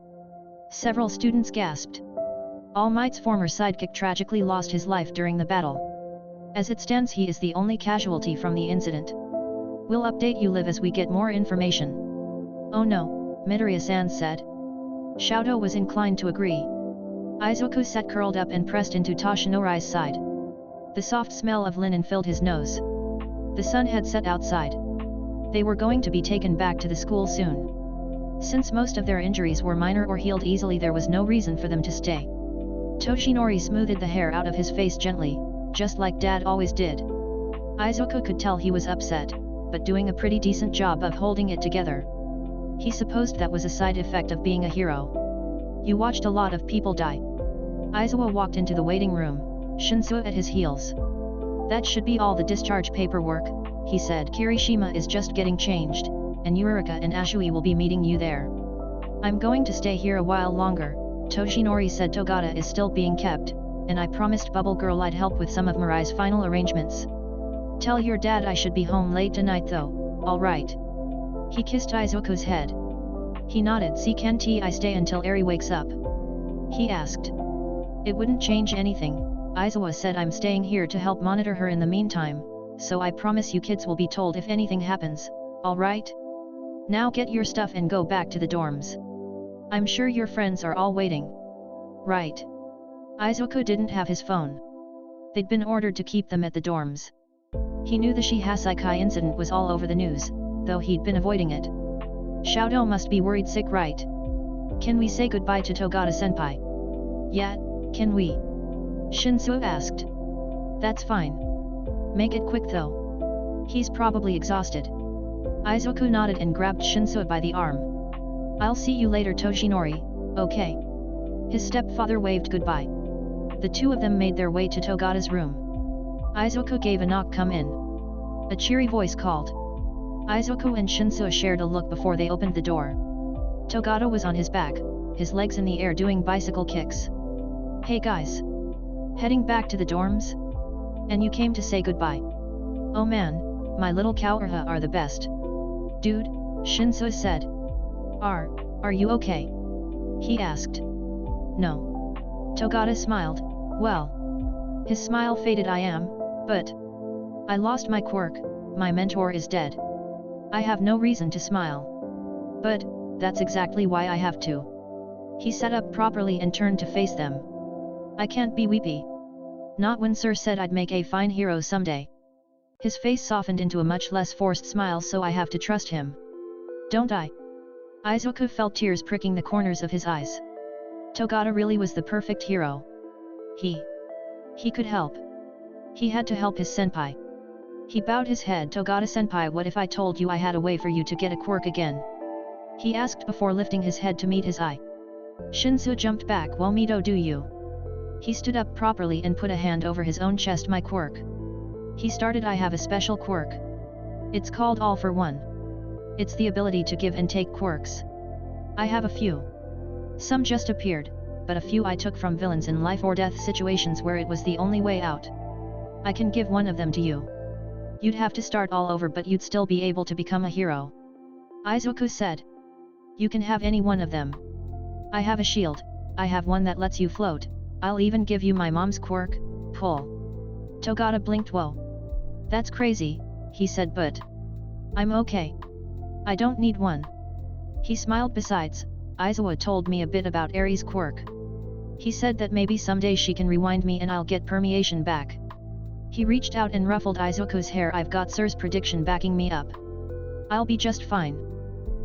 Several students gasped. All Might's former sidekick tragically lost his life during the battle. As it stands, he is the only casualty from the incident. We'll update you live as we get more information. Oh no, Midoriya-san said. Shouto was inclined to agree. Izuku sat curled up and pressed into Toshinorai's side. The soft smell of linen filled his nose. The sun had set outside. They were going to be taken back to the school soon. Since most of their injuries were minor or healed easily, there was no reason for them to stay. Toshinori smoothed the hair out of his face gently, just like Dad always did. Izuku could tell he was upset, but doing a pretty decent job of holding it together. He supposed that was a side effect of being a hero. You watched a lot of people die. Aizawa walked into the waiting room, Shinsuo at his heels. That should be all the discharge paperwork, he said. Kirishima is just getting changed, and Yurika and Ashui will be meeting you there. I'm going to stay here a while longer, Toshinori said. Togata is still being kept, and I promised Bubble Girl I'd help with some of Mirai's final arrangements. Tell your dad I should be home late tonight though, alright? He kissed Izuku's head. He nodded. Can't I stay until Eri wakes up? He asked. It wouldn't change anything, Aizawa said. I'm staying here to help monitor her in the meantime, so I promise you kids will be told if anything happens, alright? Now get your stuff and go back to the dorms. I'm sure your friends are all waiting. Right. Izuku didn't have his phone. They'd been ordered to keep them at the dorms. He knew the Shihasaikai incident was all over the news, though he'd been avoiding it. Xiaodo must be worried sick, right? Can we say goodbye to Togata-senpai? Yeah, can we? Shinsuo asked. That's fine. Make it quick though. He's probably exhausted. Izuku nodded and grabbed Shinsuo by the arm. I'll see you later, Toshinori, okay? His stepfather waved goodbye. The two of them made their way to Togata's room. Izuku gave a knock. Come in. A cheery voice called. Izuku and Shinsuo shared a look before they opened the door. Togata was on his back, his legs in the air doing bicycle kicks. Hey guys. Heading back to the dorms? And you came to say goodbye? Oh man, my little cowherha are the best. Dude, Shinsuo said. Are you okay? He asked. No. Togata smiled. Well. His smile faded. I am, but I lost my quirk, my mentor is dead. I have no reason to smile. But that's exactly why I have to. He sat up properly and turned to face them. I can't be weepy. Not when Sir said I'd make a fine hero someday. His face softened into a much less forced smile, so I have to trust him. Don't I? Izuku felt tears pricking the corners of his eyes. Togata really was the perfect hero. He could help. He had to help his senpai. He bowed his head. Togata-senpai, what if I told you I had a way for you to get a quirk again? He asked before lifting his head to meet his eye. Shinsuo jumped back. Well, Mito, do you? He stood up properly and put a hand over his own chest. My quirk. He started. I have a special quirk. It's called All for One. It's the ability to give and take quirks. I have a few. Some just appeared, but a few I took from villains in life or death situations where it was the only way out. I can give one of them to you. You'd have to start all over, but you'd still be able to become a hero. Izuku said. You can have any one of them. I have a shield, I have one that lets you float, I'll even give you my mom's quirk, pull. Togata blinked. Whoa. That's crazy, he said, but I'm okay. I don't need one. He smiled. Besides, Aizawa told me a bit about Eri's quirk. He said that maybe someday she can rewind me and I'll get permeation back. He reached out and ruffled Izuku's hair. I've got Sir's prediction backing me up. I'll be just fine.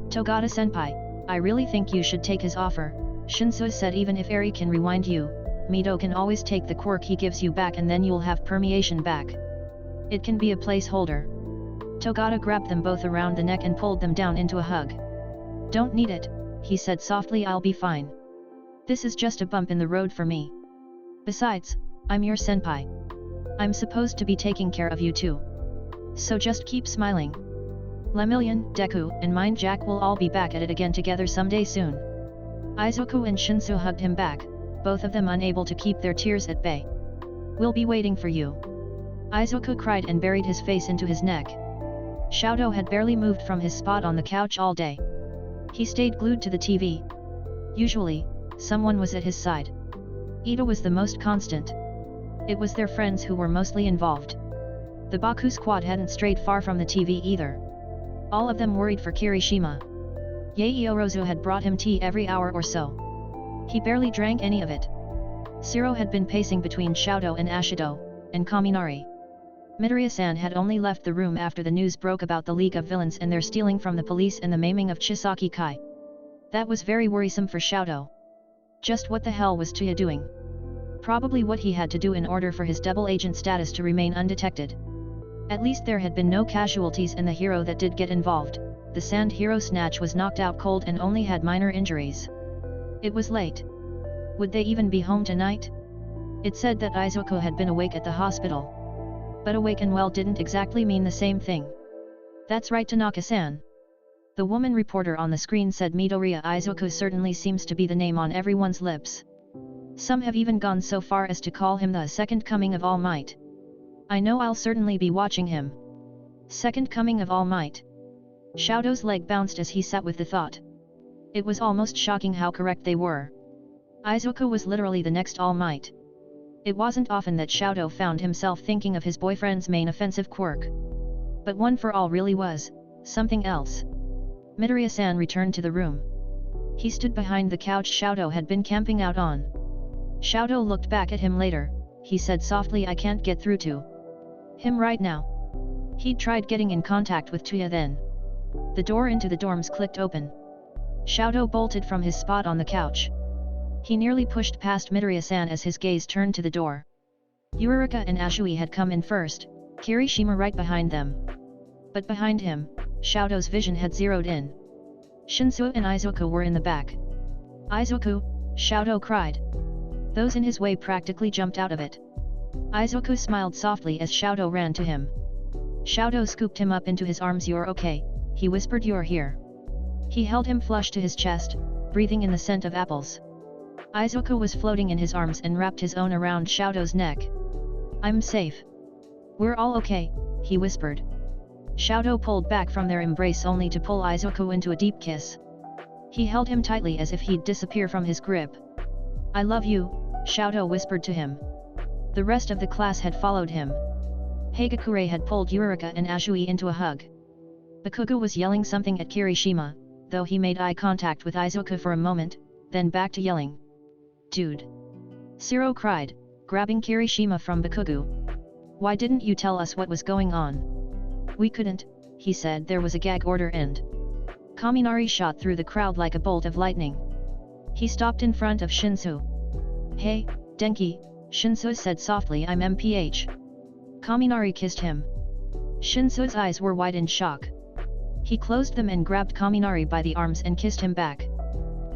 Togata-senpai, I really think you should take his offer, Shinsuo said. Even if Eri can rewind you, Mito can always take the quirk he gives you back and then you'll have permeation back. It can be a placeholder. Togata grabbed them both around the neck and pulled them down into a hug. Don't need it, he said softly. I'll be fine. This is just a bump in the road for me. Besides, I'm your senpai. I'm supposed to be taking care of you too. So just keep smiling. Lemillion, Deku, and Mind Jack will all be back at it again together someday soon. Izuku and Shinsuo hugged him back, both of them unable to keep their tears at bay. We'll be waiting for you. Izuku cried and buried his face into his neck. Xiaodo had barely moved from his spot on the couch all day. He stayed glued to the TV. Usually, someone was at his side. Ida was the most constant. It was their friends who were mostly involved. The Baku squad hadn't strayed far from the TV either. All of them worried for Kirishima. Yaeorozu had brought him tea every hour or so. He barely drank any of it. Shiro had been pacing between Xiaodo and Ashido, and Kaminari. Midoriya-san had only left the room after the news broke about the League of Villains and their stealing from the police and the maiming of Chisaki Kai. That was very worrisome for Xiaodo. Just what the hell was Tuya doing? Probably what he had to do in order for his double agent status to remain undetected. At least there had been no casualties, and the hero that did get involved, the Sand Hero Snatch, was knocked out cold and only had minor injuries. It was late. Would they even be home tonight? It said that Izuku had been awake at the hospital. But awake and well didn't exactly mean the same thing. That's right, Tanaka-san. The woman reporter on the screen said. Midoriya Izuku certainly seems to be the name on everyone's lips. Some have even gone so far as to call him the second coming of All Might. I know I'll certainly be watching him. Second coming of All Might. Xiaodo's leg bounced as he sat with the thought. It was almost shocking how correct they were. Izuku was literally the next All Might. It wasn't often that Xiaodo found himself thinking of his boyfriend's main offensive quirk. But One for All really was something else. Midoriya-san returned to the room. He stood behind the couch Xiaodo had been camping out on. Xiaodo looked back at him later. he said softly. I can't get through to him right now. He'd tried getting in contact with Tuya then. The door into the dorms clicked open. Xiaodo bolted from his spot on the couch. He nearly pushed past Midoriya-san as his gaze turned to the door. Yurika and Ashui had come in first, Kirishima right behind them. But behind him, Xiaodo's vision had zeroed in. Shinsu and Izuku were in the back. Izuku, Xiaodo cried. Those in his way practically jumped out of it. Izuku smiled softly as Xiaodo ran to him. Xiaodo scooped him up into his arms. You're okay, he whispered. You're here. He held him flush to his chest, breathing in the scent of apples. Izuku was floating in his arms and wrapped his own around Xiaodo's neck. I'm safe. We're all okay, he whispered. Xiaodo pulled back from their embrace only to pull Izuku into a deep kiss. He held him tightly as if he'd disappear from his grip. I love you, Xiaodo whispered to him. The rest of the class had followed him. Hagakure had pulled Yurika and Ashui into a hug. Bakugo was yelling something at Kirishima, though he made eye contact with Izuku for a moment, then back to yelling. Dude! Shiro cried, grabbing Kirishima from Bakugo. Why didn't you tell us what was going on? We couldn't, he said. There was a gag order and Kaminari shot through the crowd like a bolt of lightning. He stopped in front of Shinsu. Hey, Denki, Shinsu said softly. I'm MPH. Kaminari kissed him. Shinsu's eyes were wide in shock. He closed them and grabbed Kaminari by the arms and kissed him back.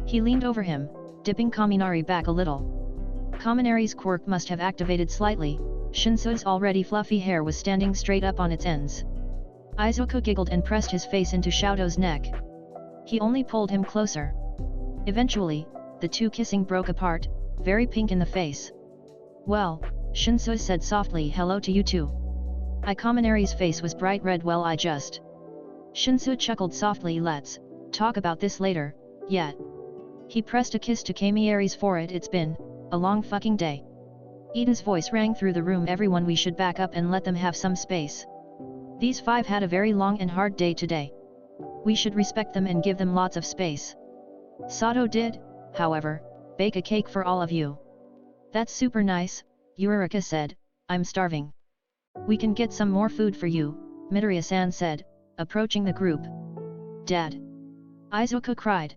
He leaned over him, dipping Kaminari back a little. Kaminari's quirk must have activated slightly. Shinsu's already fluffy hair was standing straight up on its ends. Izuku giggled and pressed his face into Xiaodo's neck. He only pulled him closer. Eventually, the two kissing broke apart, very pink in the face. Well, Shinsu said softly. Hello to you too. Kaminari's face was bright red. Well, I just... Shinsu chuckled softly. Let's talk about this later, yet. He pressed a kiss to Kaminari's forehead. It's been a long fucking day. Eden's voice rang through the room. Everyone, we should back up and let them have some space. These five had a very long and hard day today. We should respect them and give them lots of space. Sato did, however, bake a cake for all of you. That's super nice, Yurika said. I'm starving. We can get some more food for you, Midoriya-san said, approaching the group. Dad! Izuku cried.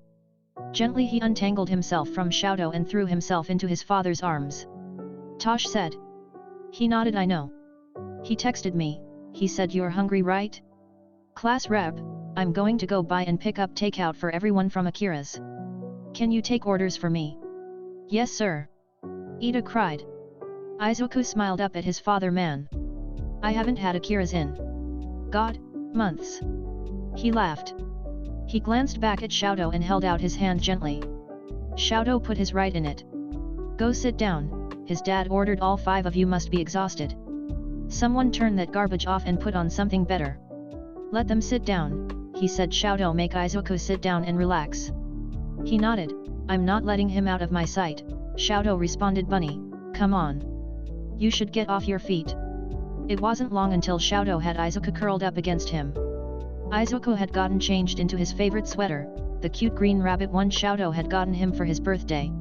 Gently he untangled himself from Xiaodo and threw himself into his father's arms. Tosh said. He nodded. I know. He texted me, he said. You're hungry, right? Class rep, I'm going to go buy and pick up takeout for everyone from Akira's. Can you take orders for me? Yes sir. Ida cried. Izuku smiled up at his father. Man. I haven't had Akira's in God, months. He laughed. He glanced back at Xiaodo and held out his hand gently. Xiaodo put his right in it. Go sit down, his dad ordered. All five of you must be exhausted. Someone turn that garbage off and put on something better. Let them sit down, he said. Xiaodo, make Izuku sit down and relax. He nodded. I'm not letting him out of my sight, Xiaodo responded. Bunny, come on. You should get off your feet. It wasn't long until Xiaodo had Izuku curled up against him. Izuku had gotten changed into his favorite sweater, the cute green rabbit one Xiaodo had gotten him for his birthday.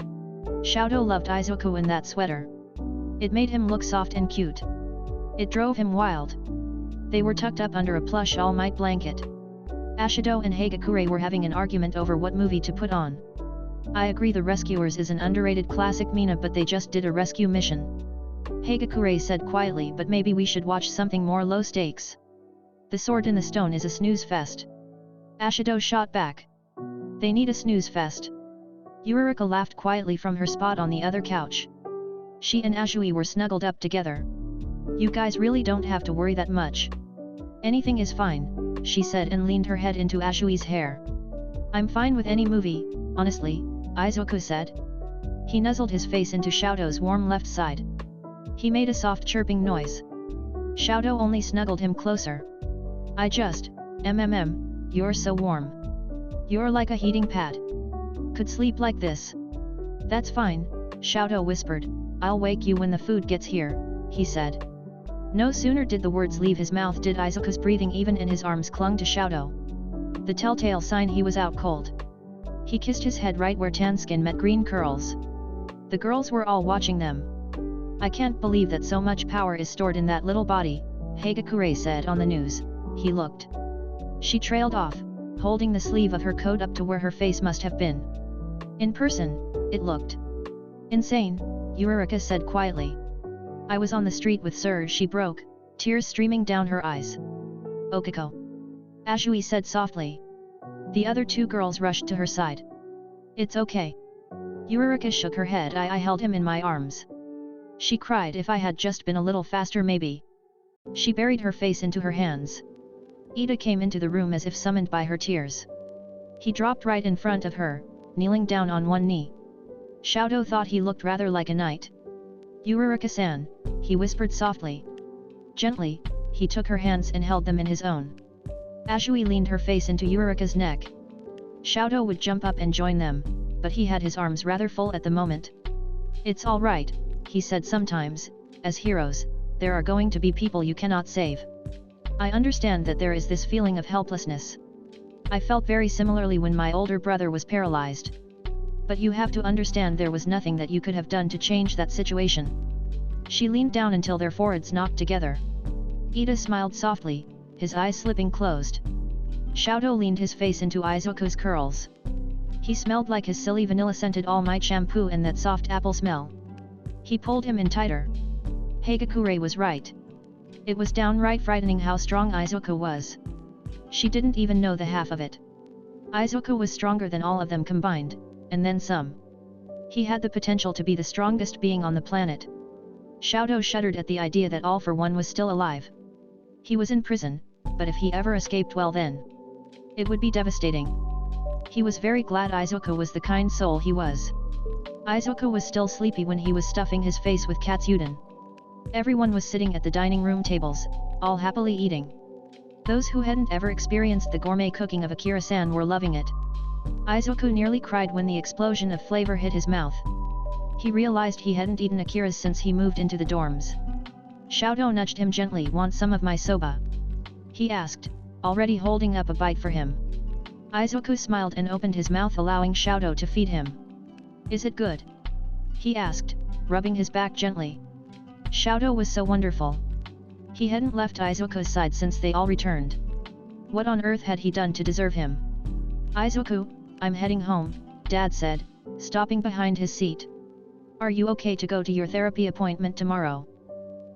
Xiaodo loved Izuku in that sweater. It made him look soft and cute. It drove him wild. They were tucked up under a plush All Might blanket. Ashido and Hagakure were having an argument over what movie to put on. I agree The Rescuers is an underrated classic, Mina, but they just did a rescue mission. Hagakure said quietly, but maybe we should watch something more low stakes. The Sword in the Stone is a snooze fest. Ashido shot back. They need a snooze fest. Yurika laughed quietly from her spot on the other couch. She and Ashui were snuggled up together. You guys really don't have to worry that much. Anything is fine, she said and leaned her head into Ashui's hair. I'm fine with any movie, honestly, Izuku said. He nuzzled his face into Xiaodo's warm left side. He made a soft chirping noise. Xiaodo only snuggled him closer. I just, you're so warm. You're like a heating pad. Could sleep like this. That's fine, Xiaodo whispered. I'll wake you when the food gets here, he said. No sooner did the words leave his mouth did Izuku's breathing even and his arms clung to Xiaodo. The telltale sign he was out cold. He kissed his head right where tan skin met green curls. The girls were all watching them. I can't believe that so much power is stored in that little body, Hagakure said on the news. He looked. She trailed off, holding the sleeve of her coat up to where her face must have been. In person, it looked insane, Yurika said quietly. I was on the street with Sir, she broke, tears streaming down her eyes. Okiko. Ashui said softly. The other two girls rushed to her side. It's okay. Yurika shook her head. I held him in my arms. She cried. If I had just been a little faster maybe. She buried her face into her hands. Ida came into the room as if summoned by her tears. He dropped right in front of her, kneeling down on one knee. Shoudo thought he looked rather like a knight. Yurika-san, he whispered softly. Gently, he took her hands and held them in his own. Ashui leaned her face into Yurika's neck. Shoudo would jump up and join them, but he had his arms rather full at the moment. It's all right, he said. Sometimes, as heroes, there are going to be people you cannot save. I understand that there is this feeling of helplessness. I felt very similarly when my older brother was paralyzed. But you have to understand there was nothing that you could have done to change that situation. She leaned down until their foreheads knocked together. Ida smiled softly, his eyes slipping closed. Shoudo leaned his face into Izuku's curls. He smelled like his silly vanilla-scented all-night shampoo and that soft apple smell. He pulled him in tighter. Hagakure was right. It was downright frightening how strong Izuku was. She didn't even know the half of it. Izuku was stronger than all of them combined, and then some. He had the potential to be the strongest being on the planet. Shoudo shuddered at the idea that All for One was still alive. He was in prison, but if he ever escaped, well then. It would be devastating. He was very glad Izuku was the kind soul he was. Izuku was still sleepy when he was stuffing his face with katsudon. Everyone was sitting at the dining room tables, all happily eating. Those who hadn't ever experienced the gourmet cooking of Akira-san were loving it. Izuku nearly cried when the explosion of flavor hit his mouth. He realized he hadn't eaten Akira's since he moved into the dorms. Shoudo nudged him gently. Want some of my soba? He asked, already holding up a bite for him. Izuku smiled and opened his mouth, allowing Shoudo to feed him. Is it good? He asked, rubbing his back gently. Shoudo was so wonderful. He hadn't left Izuku's side since they all returned. What on earth had he done to deserve him? Izuku, I'm heading home, Dad said, stopping behind his seat. Are you okay to go to your therapy appointment tomorrow?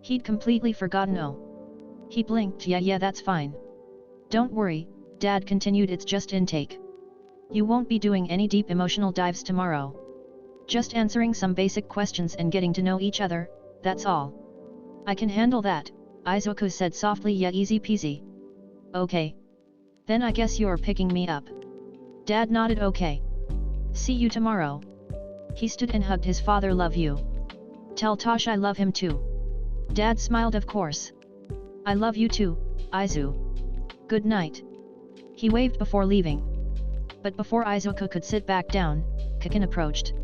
He'd completely forgotten. Oh. He blinked. Yeah, that's fine. Don't worry, Dad continued, it's just intake. You won't be doing any deep emotional dives tomorrow. Just answering some basic questions and getting to know each other, that's all. I can handle that, Izuku said softly. Yeah, easy peasy. Okay. Then I guess you're picking me up. Dad nodded. Okay. See you tomorrow. He stood and hugged his father. Love you. Tell Tosh I love him too. Dad smiled. Of course. I love you too, Izu. Good night. He waved before leaving. But before Izuku could sit back down, Kaken approached.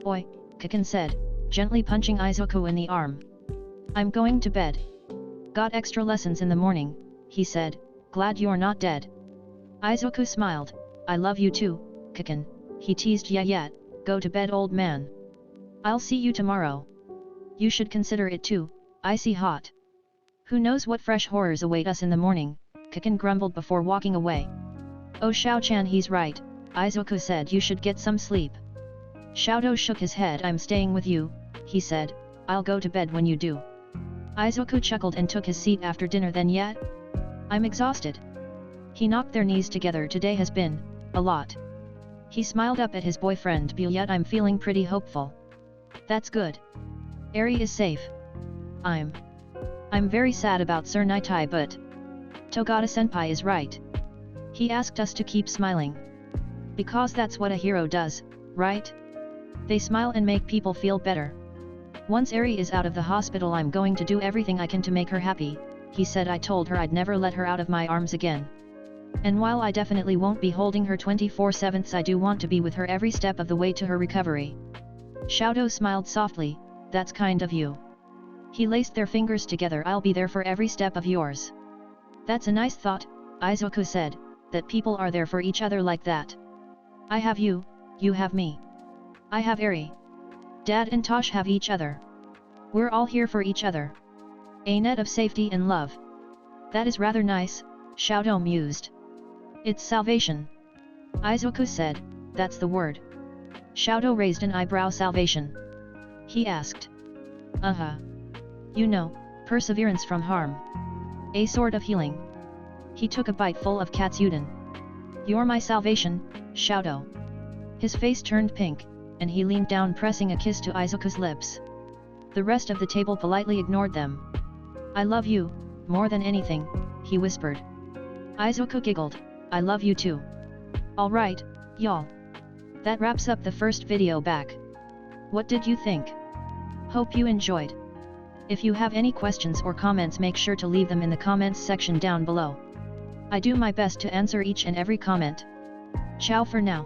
Oi, Kaken said, gently punching Izuku in the arm. I'm going to bed. Got extra lessons in the morning, he said, glad you're not dead. Izuku smiled. I love you too, Kaken, he teased. Yeah, go to bed old man. I'll see you tomorrow. You should consider it too, icy hot. Who knows what fresh horrors await us in the morning, Kaken grumbled before walking away. Oh Xiao-chan, he's right, Izuku said. You should get some sleep. Shoudo shook his head. I'm staying with you, he said, I'll go to bed when you do. Izuku chuckled and took his seat after dinner. Then yet? I'm exhausted. He knocked their knees together. Today has been a lot. He smiled up at his boyfriend. Yet I'm feeling pretty hopeful. That's good. Eri is safe. I'm very sad about Sir Nitai, but Togata-senpai is right. He asked us to keep smiling. Because that's what a hero does, right? They smile and make people feel better. Once Eri is out of the hospital, I'm going to do everything I can to make her happy, he said. I told her I'd never let her out of my arms again. And while I definitely won't be holding her 24/7, I do want to be with her every step of the way to her recovery. Shoudo smiled softly. That's kind of you. He laced their fingers together. I'll be there for every step of yours. That's a nice thought, Izuku said, that people are there for each other like that. I have you, you have me. I have Eri. Dad and Tosh have each other. We're all here for each other. A net of safety and love. That is rather nice, Xiaodou mused. It's salvation. Izuku said, that's the word. Xiaodou raised an eyebrow. Salvation? He asked. You know, perseverance from harm. A sort of healing. He took a bite full of katsudon. You're my salvation, Xiaodou. His face turned pink, and he leaned down pressing a kiss to Izuku's lips. The rest of the table politely ignored them. I love you, more than anything, he whispered. Izuku giggled, I love you too. Alright, y'all. That wraps up the first video back. What did you think? Hope you enjoyed. If you have any questions or comments, make sure to leave them in the comments section down below. I do my best to answer each and every comment. Ciao for now.